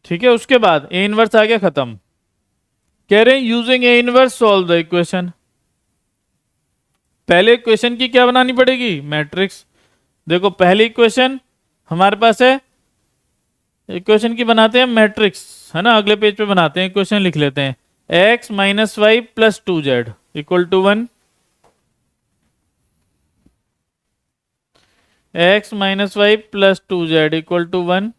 ठीक है। उसके बाद ए इनवर्स आ गया, खत्म। कह रहे हैं using A inverse solve the equation. पहले इक्वेशन की क्या बनानी पड़ेगी मैट्रिक्स। देखो पहली इक्वेशन हमारे पास है, इक्वेशन की बनाते हैं मैट्रिक्स, है ना, अगले पेज पे बनाते हैं, इक्वेशन लिख लेते हैं, x - y + 2z = 1, x - y + 2z = 1।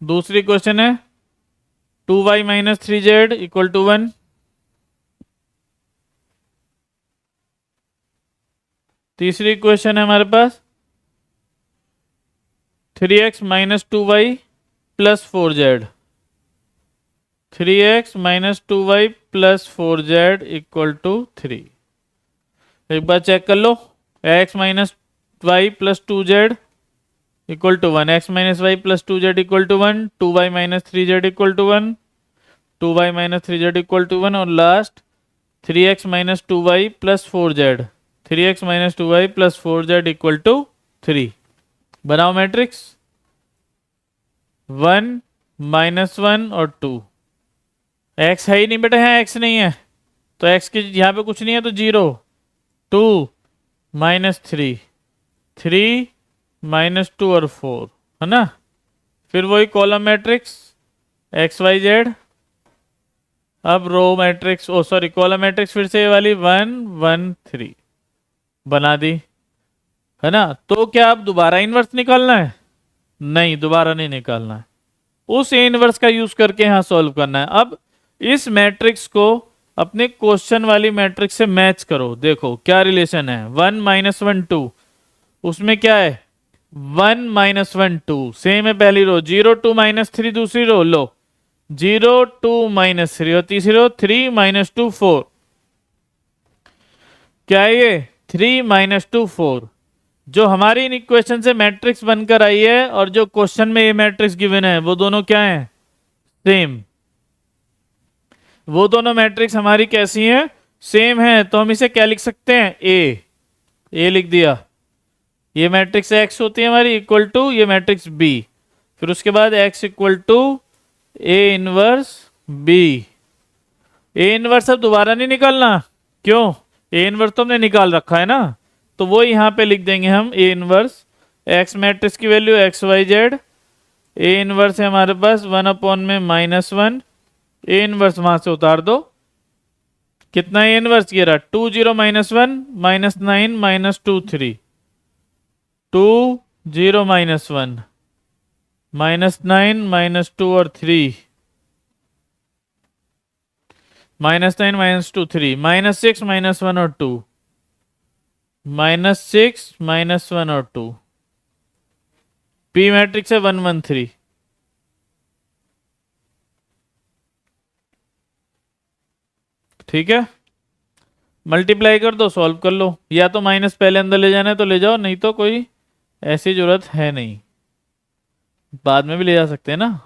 दूसरी क्वेश्चन है 2y - 3z = 1। तीसरी क्वेश्चन है हमारे पास 3x - 2y + 4z, 3x - 2y + 4z = 3। एक बार चेक कर लो, x - y + 2z = 1, x - y + 2z = 1, 2y - 3z = 1, 2y - 3z = 1 और last 3x - 2y + 4z, 3x - 2y + 4z = 3। बनाओ matrix 1 -1 और 2। x है ही नहीं बेटा, यहाँ x नहीं है तो x के यहाँ पे कुछ नहीं है तो 0, 2 -3, 3 -2 और 4, है ना। फिर वही column matrix x y z, अब रो मैट्रिक्स, ओ सॉरी कॉलम मैट्रिक्स फिर से ये वाली 1 1 3 बना दी, है ना। तो क्या अब दोबारा इनवर्स निकालना है, नहीं दोबारा नहीं निकालना है, उस इनवर्स का यूज करके यहां सॉल्व करना है। अब इस मैट्रिक्स को अपने क्वेश्चन वाली मैट्रिक्स से मैच करो, देखो क्या रिलेशन है, 1 -1 2, उसमें क्या है 1 -1 2 सेम है पहली रो, 0 2 -3 दूसरी रो, लो 0 2 -3 और तीसरी रो 3 -2 4, क्या है ये 3 -2 4, जो हमारी इन इक्वेशन से मैट्रिक्स बनकर आई है और जो क्वेश्चन में ये मैट्रिक्स गिवन है वो दोनों क्या है सेम, वो दोनों मैट्रिक्स हमारी कैसी हैं सेम है। तो हम इसे क्या लिख सकते हैं ए लिख दिया, ये मैट्रिक्स एक्स होती है हमारी इक्वल टू ये मैट्रिक्स बी, फिर उसके बाद X equal to A inverse B. A inverse अब दोबारा नहीं निकालना, क्यों, ए इनवर्स तो हमने निकाल रखा है ना, तो वो यहां पे लिख देंगे हम ए इनवर्स, एक्स मैट्रिक्स की value X Y Z, A inverse है हमारे पास 1 में -1, ए इनवर्स वहां से उतार दो, कितना ए इनवर्स ये रहा 2 0 -1 -9 -2 3, 2 0 -1 -9 -2 और 3 -9 -2 3 -6 -1 और 2 -6 -1 और 2, पी मैट्रिक्स है 1 1 3, ठीक है। मल्टीप्लाई कर दो, सॉल्व कर लो, या तो माइनस पहले अंदर ले जाना है तो ले जाओ, नहीं तो कोई ऐसी जरूरत है नहीं, बाद में भी ले जा सकते हैं ना।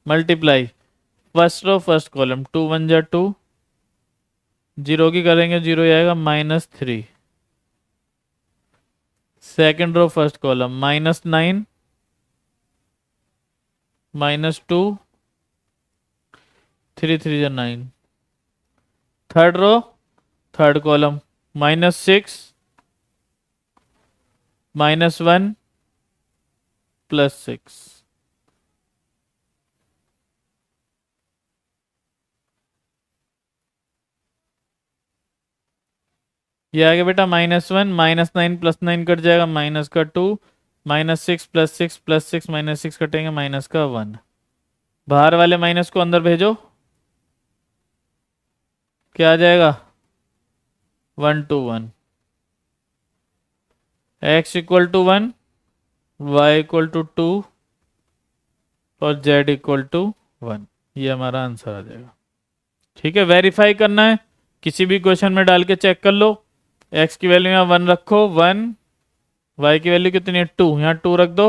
Multiply first row first column 2 1 जा 2, जीरो की करेंगे 0 आएगा -3, सेकेंड रो फर्स्ट कॉलम -9 -2, 3 3 जा 9, थर्ड रो थर्ड कॉलम -6 -1 +6। ये आगे बेटा -1 -9 +9 कट जाएगा, -2 -6 +6 +6 -6 कटेंगे, -1। बाहर वाले माइनस को अंदर भेजो, क्या आ जाएगा 1 2 1। x equal to 1, y equal to 2 और z इक्वल टू 1। ये हमारा आंसर आ जाएगा। ठीक है, वेरीफाई करना है, किसी भी क्वेश्चन में डाल के चेक कर लो। x की वैल्यू यहाँ 1 रखो 1, y की वैल्यू कितनी है 2, यहाँ 2 रख दो।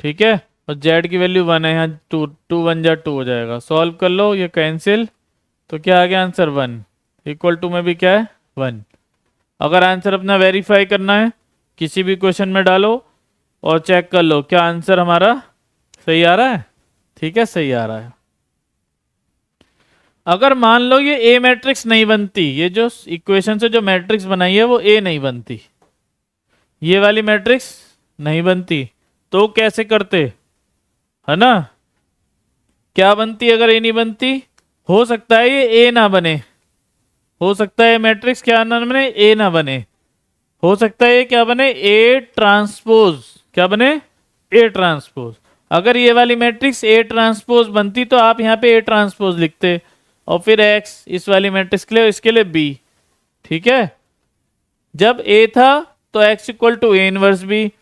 ठीक है, और z की वैल्यू 1 है, यहाँ 2 2 1 जा 2 हो जाएगा। सॉल्व कर लो, ये कैंसिल, तो क्या आ गया आंसर 1। इक्वल टू में भी क्या है 1। अगर आंसर अपना वेरीफाई करना है, किसी भी क्वेश्चन में डालो और चेक कर लो क्या आंसर हमारा सही आ रहा है। ठीक है, सही आ रहा है। अगर मान लो ये ए मैट्रिक्स नहीं बनती, ये जो इक्वेशन से जो मैट्रिक्स बनाई है वो ए नहीं बनती, ये वाली मैट्रिक्स नहीं बनती, तो कैसे करते, है ना। क्या बनती अगर ए नहीं बनती, हो सकता है ये ए ना बने, हो सकता है मैट्रिक्स क्या ना बने, ए ना बने, हो सकता है ये क्या बने, ए ट्रांसपोज, क्या बने, ए ट्रांसपोज। अगर ये वाली मैट्रिक्स ए ट्रांसपोज बनती तो आप यहाँ पे ए ट्रांसपोज लिखते और फिर एक्स इस वाली मैट्रिक्स के लिए, इसके लिए बी। ठीक है, जब ए था तो X equal to A inverse B,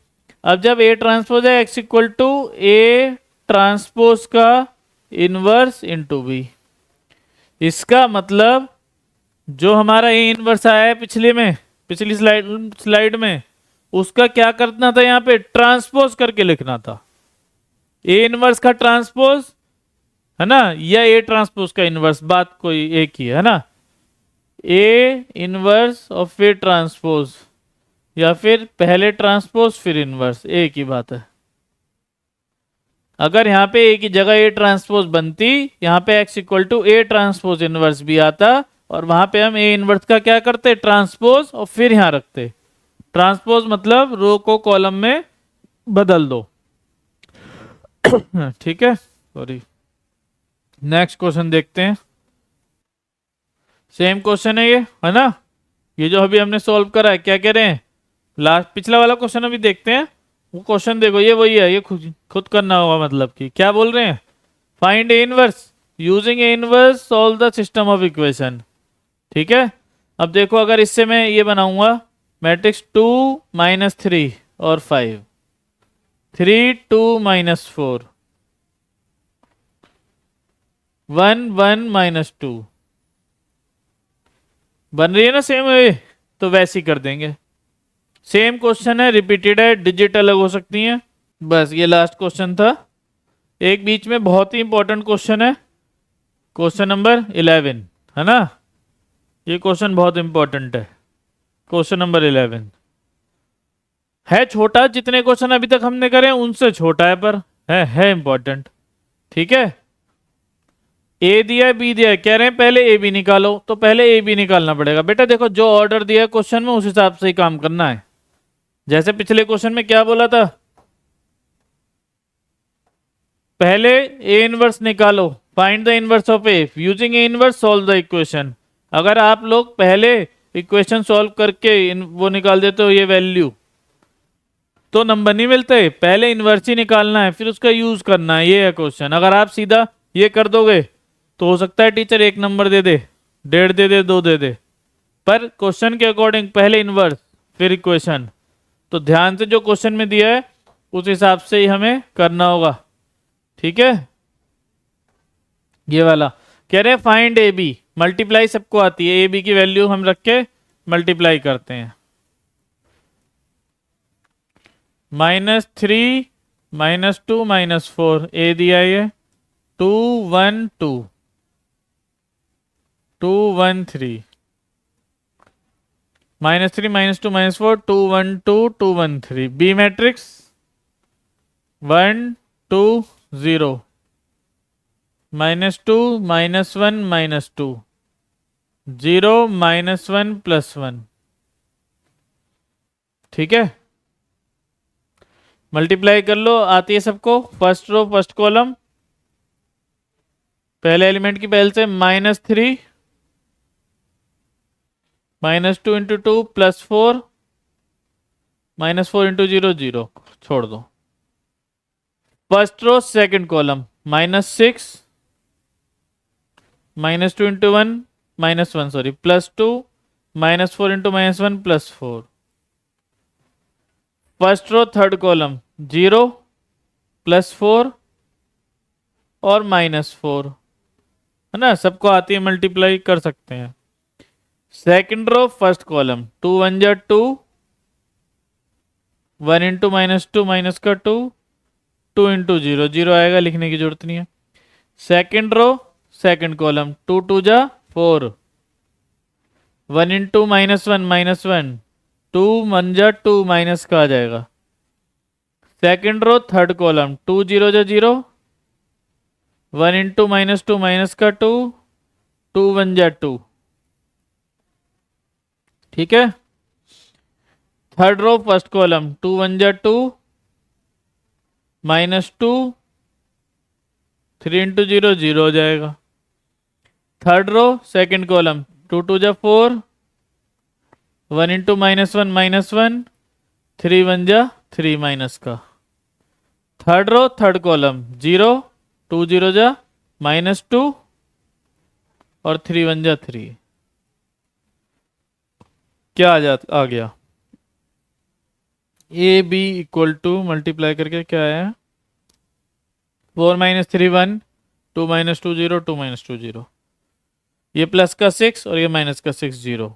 अब जब ए ट्रांसपोज है X equal to A transpose का इनवर्स इनटू बी। इसका मतलब जो हमारा ए इनवर्स आया है पिछली स्लाइड में, उसका क्या करना था, यहाँ पे ट्रांसपोज करके लिखना था। ए इनवर्स का ट्रांसपोज, है ना, या ए ट्रांसपोज का इनवर्स, बात कोई एक ही है ना। ए इनवर्स और फिर ट्रांसपोज, या फिर पहले ट्रांसपोज फिर इनवर्स, एक ही बात है। अगर यहाँ पे ए की जगह ए ट्रांसपोज बनती, यहाँ पे X equal to A transpose inverse भी आता, और वहां पे हम ए इनवर्स का क्या करते, ट्रांसपोज, और फिर यहां रखते। ट्रांसपोज मतलब रो को कॉलम में बदल दो। ठीक है, सॉरी। नेक्स्ट क्वेश्चन देखते हैं। सेम क्वेश्चन है ये, है ना, ये जो अभी हमने सॉल्व करा है। क्या कह रहे हैं, लास्ट पिछला वाला क्वेश्चन अभी देखते हैं। वो क्वेश्चन देखो, ये वही है, ये खुद करना होगा, मतलब कि क्या बोल रहे हैं, find A inverse using A inverse solve the system of equation. ठीक है, अब देखो अगर इससे मैं ये बनाऊंगा मैट्रिक्स 2 -3 और 5, 3 2 -4, 1 1 -2, बन रही है ना सेम वे, तो वैसे ही कर देंगे। सेम क्वेश्चन है, रिपीटेड है, डिजिट अलग हो सकती हैं। बस ये लास्ट क्वेश्चन था। एक बीच में बहुत ही इंपॉर्टेंट क्वेश्चन है, क्वेश्चन नंबर 11, है ना। ये क्वेश्चन बहुत इंपॉर्टेंट है, क्वेश्चन नंबर 11 है छोटा, जितने क्वेश्चन अभी तक हमने करे उनसे छोटा है, पर है इंपॉर्टेंट। ठीक है, ए दिया है बी दिया है, कह रहे हैं पहले ए बी निकालो, तो पहले ए बी निकालना पड़ेगा। बेटा देखो, जो ऑर्डर दिया है क्वेश्चन में उस हिसाब से ही काम करना है। जैसे पिछले क्वेश्चन में क्या बोला था, पहले ए इनवर्स निकालो, find the inverse of A using A inverse solve the equation. अगर आप लोग पहले इक्वेशन सॉल्व करके वो निकाल देते हो ये वैल्यू, तो नंबर नहीं मिलते। पहले इनवर्स ही निकालना है, फिर उसका यूज करना है, ये है क्वेश्चन। अगर आप सीधा ये कर दोगे तो हो सकता है टीचर 1 नंबर दे दे, 1.5 दे दे, 2 दे दे, पर क्वेश्चन के अकॉर्डिंग पहले इनवर्स फिर इक्वेशन। तो ध्यान से जो क्वेश्चन में दिया है उस हिसाब से ही हमें करना होगा। ठीक है, ये वाला कह रहे हैं फाइंड ए बी, मल्टीप्लाई सबको आती है, ए बी की वैल्यू हम रख के मल्टीप्लाई करते हैं। -3 -2 -4, ए दिया है 2 1 2 2 1 3, -3 -2 -4 2 1 2 2 1 3, बी मैट्रिक्स 1 2 0, -2 -1 -2, 0 -1 +1। ठीक है, मल्टीप्लाई कर लो, आती है सबको। फर्स्ट रो फर्स्ट कॉलम, पहले एलिमेंट की पहल से -3, -2 × 2 +4, -4 × 0 0, छोड़ दो। First row second column, -6, -2 × 1 -1 sorry +2, -4 × -1 +4। First row third column 0, +4 और -4, है ना, सबको आती है, मल्टीप्लाई कर सकते हैं। सेकंड रो फर्स्ट कॉलम 2 1 जा 2, 1 × -2 -2, 2 × 0 0 आएगा, लिखने की जरूरत नहीं है। सेकंड रो सेकंड कॉलम 2 2 जा 4, 1 × -1 -1, 2 1 जा 2 माइनस का आ जाएगा। सेकंड रो थर्ड कॉलम 2 0 जा 0, 1 × -2 माइनस का 2, 2 1 जा 2। ठीक है, थर्ड रो फर्स्ट कॉलम 2 1 जा 2, -2, 3 × 0 0 हो जाएगा। थर्ड रो सेकंड कॉलम 2 2 जा 4, 1 × -1 -1, 3 1 जा 3 माइनस का। थर्ड रो थर्ड कॉलम 0 2 0 जा -2 और 3 1 जा 3। क्या आ गया, A B equal to multiply करके क्या आया, 4 -3 1, 2 -2 0, 2 -2 0, ये प्लस का 6 और ये माइनस का 6 0,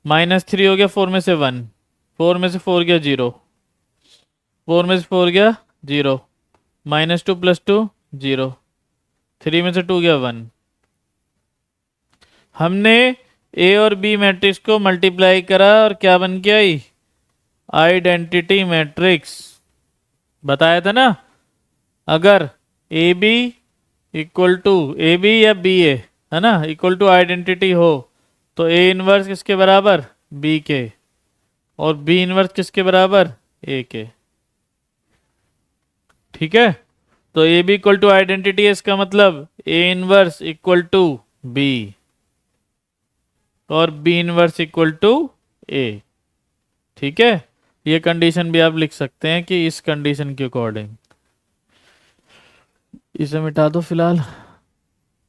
-3 हो गया 4 में से 1, 4 में से 4 गया 0, 4 में से 4 गया 0, -2 + 2 0, 3 में से 2 गया 1। हमने ए और बी मैट्रिक्स को मल्टीप्लाई करा और क्या बन के आई, आइडेंटिटी मैट्रिक्स। बताया था ना, अगर A B equal to A B या बी ए, है ना, इक्वल टू आइडेंटिटी हो तो ए इनवर्स किसके बराबर, बी के, और बी इनवर्स किसके बराबर, ए के। ठीक है, तो A B equal to identity है, इसका मतलब A inverse equal to B और B inverse equal to A. ठीक है, ये कंडीशन भी आप लिख सकते हैं कि इस कंडीशन के अकॉर्डिंग। इसे मिटा दो फिलहाल,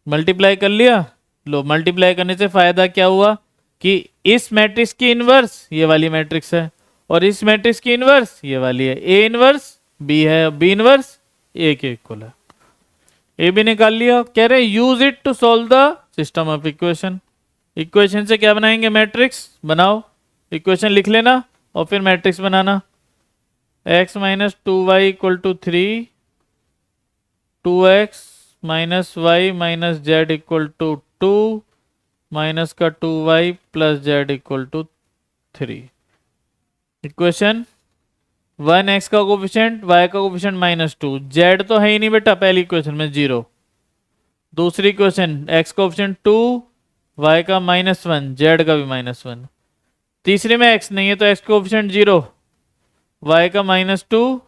मल्टीप्लाई कर लिया। लो, मल्टीप्लाई करने से फायदा क्या हुआ कि इस मैट्रिक्स की इनवर्स ये वाली मैट्रिक्स है और इस मैट्रिक्स की इनवर्स ये वाली है, ए इनवर्स बी है, बी इनवर्स ए के इक्वल है। ए भी निकाल लिया। कह रहे use it to solve the system of equation. Equation से क्या बनाएंगे, मैट्रिक्स बनाओ। इक्वेशन लिख लेना और फिर मैट्रिक्स बनाना। x - 2y = 3, 2x - y - z = 2, minus का 2y + z = 3। इक्वेशन 1x का कोफिशिएंट, y का कोफिशिएंट -2, z तो है ही नहीं बेटा पहली इक्वेशन में 0। दूसरी इक्वेशन x का कोफिशिएंट 2, y का -1, z का भी -1। तीसरे में x नहीं है तो x का कोफिशिएंट 0, y का -2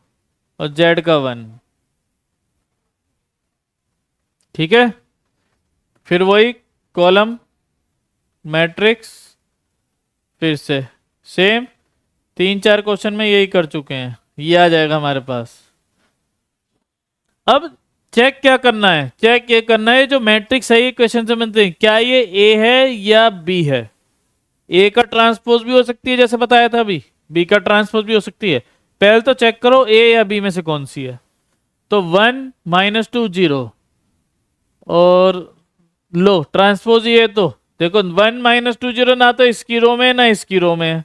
और z का 1। ठीक है, फिर वही कॉलम मैट्रिक्स, फिर से सेम 3-4 क्वेश्चन में यही कर चुके हैं, ये आ जाएगा हमारे पास। अब चेक क्या करना है, चेक ये करना है जो मैट्रिक्स है ये क्वेश्चन से बनते हैं, क्या ये ए है या बी है। ए का ट्रांसपोज भी हो सकती है जैसे बताया था अभी, बी का ट्रांसपोज भी हो सकती है। पहले तो चेक करो ए या बी में से कौन सी है। तो 1 -2 0 और लो ट्रांसपोज ये, तो देखो 1 -2 0 ना तो इसकी रो में ना इसकी रो में है,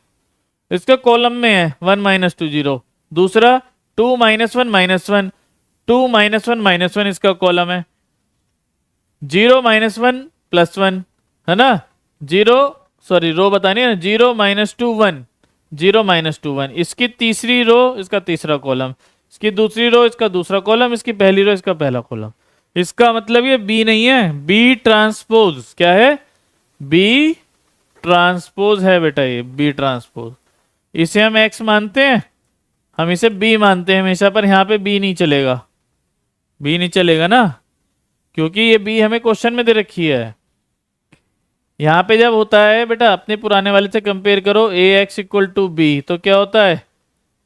इसका कॉलम में है 1 -2 0। दूसरा 2 -1 -1, 2 -1 -1 इसका कॉलम है। 0 -1 +1 है ना, 0 सॉरी रो बतानी है ना, 0 -2 1, 0 -2 1 इसकी तीसरी रो, इसका तीसरा कॉलम। इसकी दूसरी रो इसका दूसरा कॉलम, इसकी पहली रो इसका पहला कॉलम। इसका मतलब ये बी नहीं है, बी ट्रांसपोज। क्या है? बी ट्रांसपोज है बेटा, ये बी ट्रांसपोज। इसे हम एक्स मानते हैं, हम इसे बी मानते हैं हमेशा, पर यहां पे बी नहीं चलेगा, बी नहीं चलेगा ना, क्योंकि ये बी हमें क्वेश्चन में दे रखी है। यहां पे जब होता है बेटा, अपने पुराने वाले से कंपेयर करो, A X equal to B, तो क्या होता है?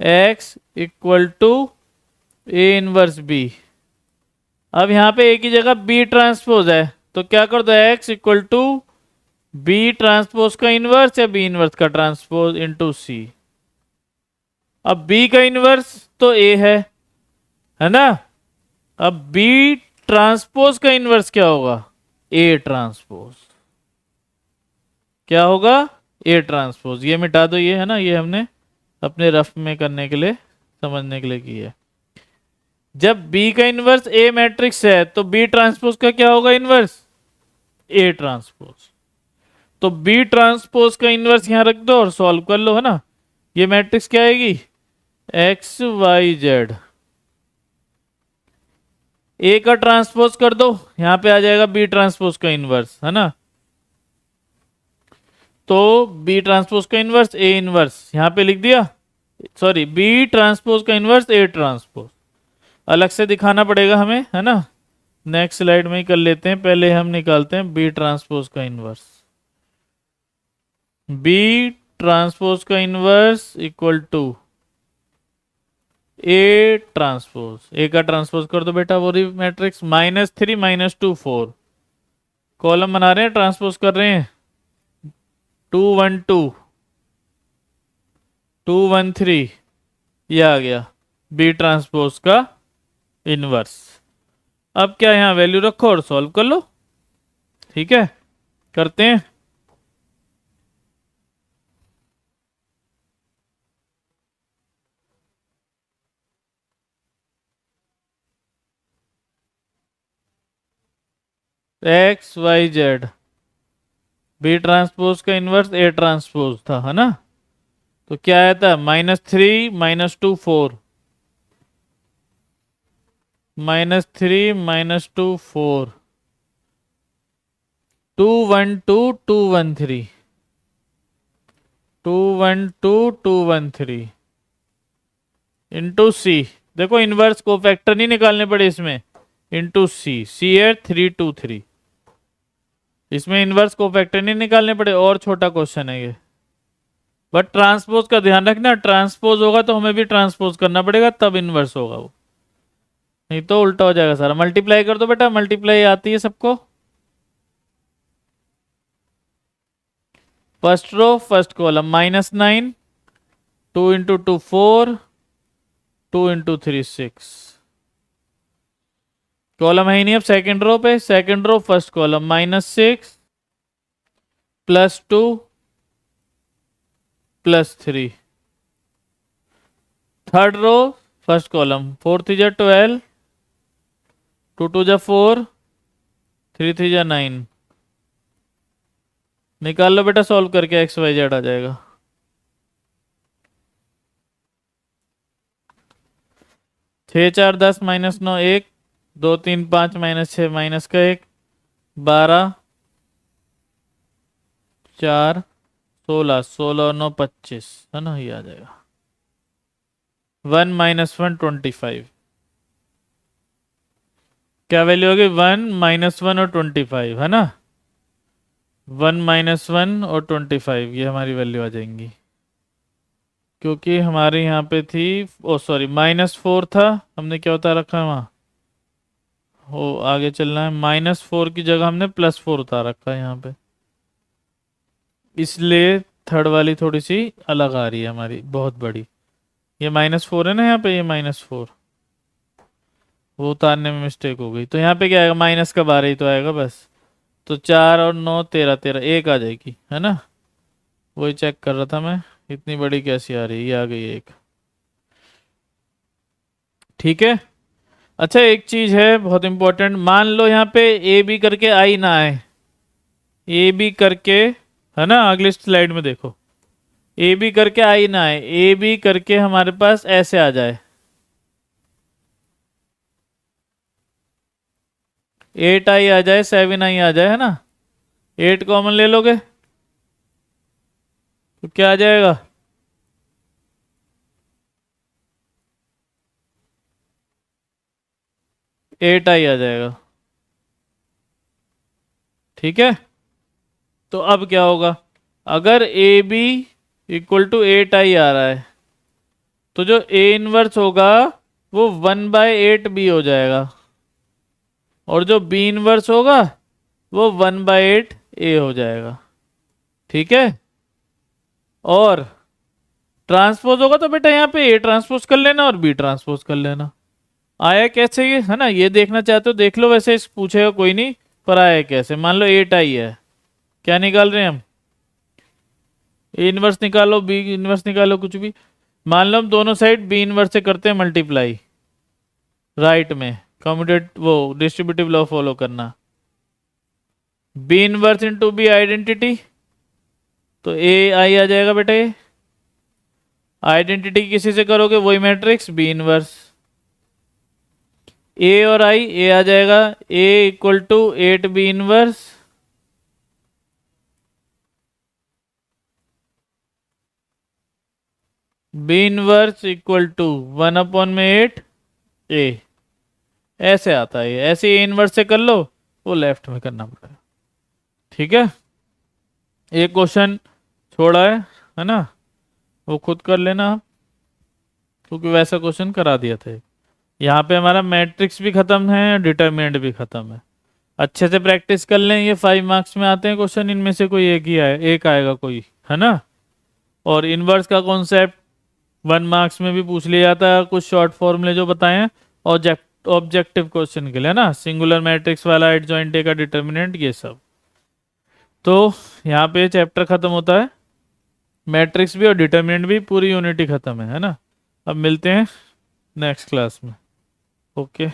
X equal to A inverse B. अब यहां पे ए की जगह बी ट्रांसपोज है, तो क्या कर दो, X equal to B transpose का इनवर्स या बी इनवर्स का ट्रांसपोज इनटू सी। अब बी का इनवर्स तो ए है ना। अब बी ट्रांसपोज का इनवर्स क्या होगा? A transpose. क्या होगा? A transpose. ये मिटा दो, ये है ना, ये हमने अपने रफ में करने के लिए, समझने के लिए की है। जब बी का इनवर्स ए मैट्रिक्स है तो बी ट्रांसपोज का क्या होगा इनवर्स? A transpose. तो बी ट्रांसपोज का इनवर्स यहां रख दो और सॉल्व कर लो, है ना। ये मैट्रिक्स क्या आएगी? X Y Z. ए का ट्रांसपोज कर दो, यहां पे आ जाएगा बी ट्रांसपोज का इनवर्स, है ना। तो बी ट्रांसपोज का इनवर्स ए इनवर्स यहां पे लिख दिया, सॉरी बी ट्रांसपोज का इनवर्स ए ट्रांसपोज। अलग से दिखाना पड़ेगा हमें, है ना। नेक्स्ट स्लाइड में ही कर लेते हैं, पहले हम निकालते हैं बी ट्रांसपोज का इनवर्स। बी ट्रांसपोज का inverse equal to A transpose. A का ट्रांसपोज कर दो बेटा, वो मैट्रिक्स -3 -2 4। कॉलम बना रहे हैं, ट्रांसपोज कर रहे हैं, 2 1 2 2 1 3, ये आ गया बी ट्रांसपोज का इनवर्स। अब क्या, यहां वैल्यू रखो और सॉल्व कर लो। ठीक है, करते हैं। X Y Z, B transpose का इनवर्स ए ट्रांसपोज था, है ना। तो क्या आया था? -3 -2 4, -3 -2 4, 2 1 2 2 1 3, 2 1 2 2 1 3 इंटू सी। देखो इनवर्स को फैक्टर नहीं निकालने पड़े इसमें, इंटू सी। सी है 3 2 3, इसमें इनवर्स को फैक्टर नहीं निकालने पड़े, और छोटा क्वेश्चन है ये। बट ट्रांसपोज का ध्यान रखना, ट्रांसपोज होगा तो हमें भी ट्रांसपोज करना पड़ेगा, तब इनवर्स होगा वो, नहीं तो उल्टा हो जाएगा सारा। मल्टीप्लाई कर दो बेटा, मल्टीप्लाई आती है सबको। First row first column, -9, 2 into 2 4, 2 into 3 6। Column है ही नहीं अब सेकंड रो पे, second row first column, -6 +2 +3। Third row first column, 4 3 12, 2 2 4, 3 3 9। निकाल लो बेटा, सॉल्व करके एक्स वाई जेड आ जाएगा। 6 4 10 -9 1, 2 3 5 -6 माइनस का 1, 12 4 16, 16 9 25, है ना, ये आ जाएगा। 1 -1 25, क्या वैल्यू होगी? 1 -1 और 25, है ना। 1 -1 और 25, ये हमारी वैल्यू आ जाएंगी, क्योंकि हमारे यहाँ पे थी, ओ सॉरी -4 था, हमने क्या उतार रखा है वहाँ, हो आगे चलना है, -4 की जगह हमने +4 उतार रखा है यहाँ पे, इसलिए थर्ड वाली थोड़ी सी अलग आ रही है हमारी, बहुत बड़ी। ये -4 है ना यहाँ पे, ये -4, वो उतारने में मिस्टेक हो गई। तो यहाँ पे क्या आएगा? माइनस का 12 ही तो आएगा बस। तो 4 और 9 13 13, एक आ जाएगी, है ना। वही चेक कर रहा था मैं, इतनी बड़ी कैसी आ रही है, ये आ गई एक। ठीक है। अच्छा एक चीज है बहुत इंपॉर्टेंट, मान लो यहाँ पे ए बी करके आई ना आए, ए बी करके, है ना, अगली स्लाइड में देखो, ए बी करके आई ना आए, ए बी करके हमारे पास ऐसे आ जाए, 8i आ जाए 7i आ जाए, है ना, 8 कॉमन ले लोगे तो क्या आ जाएगा? 8i आ जाएगा। ठीक है, तो अब क्या होगा? अगर A B equal to 8i आ रहा है तो जो ए इनवर्स होगा वो 1/8 b हो जाएगा, और जो बी इनवर्स होगा वो 1/8 a हो जाएगा। ठीक है, और ट्रांसपोज होगा तो बेटा यहाँ पे ए ट्रांसपोज कर लेना और बी ट्रांसपोज कर लेना। आया कैसे ये, है ना, ये देखना चाहते हो देख लो, वैसे इस पूछेगा कोई नहीं, पर आया कैसे। मान लो 8i है, क्या निकाल रहे हैं हम? ए इनवर्स निकालो, बी इनवर्स निकालो, कुछ भी। मान लो हम दोनों साइड बी इनवर्स से करते हैं मल्टीप्लाई, राइट में कम्यूटेट वो डिस्ट्रीब्यूटिव लॉ फॉलो करना। B inverse into B identity, तो ए आई आ जाएगा बेटा। ये आइडेंटिटी किसी से करोगे वही मैट्रिक्स बी इनवर्स। ए और आई, ए आ जाएगा A equal to 8 B inverse, B inverse equal to 1/8 A. ऐसे आता है, ऐसे ए इनवर्स से कर लो, वो लेफ्ट में करना पड़ेगा। ठीक है, एक क्वेश्चन छोड़ा है ना, वो खुद कर लेना आप, क्योंकि वैसा क्वेश्चन करा दिया था। यहाँ पे हमारा मैट्रिक्स भी खत्म है, डिटरमिनेंट भी खत्म है। अच्छे से प्रैक्टिस कर लें, ये 5 मार्क्स में आते हैं क्वेश्चन, इनमें से कोई एक ही आए, एक आएगा कोई, है ना। और इनवर्स का कॉन्सेप्ट 1 मार्क्स में भी पूछ लिया जाता है, कुछ शॉर्ट फॉर्मूले जो बताए हैं ऑब्जेक्टिव क्वेश्चन के लिए ना, सिंगुलर मैट्रिक्स वाला, एडजॉइंट ए का डिटरमिनेंट, ये सब। तो यहाँ पे चैप्टर खत्म होता है, मैट्रिक्स भी और डिटरमिनेंट भी, पूरी यूनिटी खत्म है ना। अब मिलते हैं नेक्स्ट क्लास में। ओके।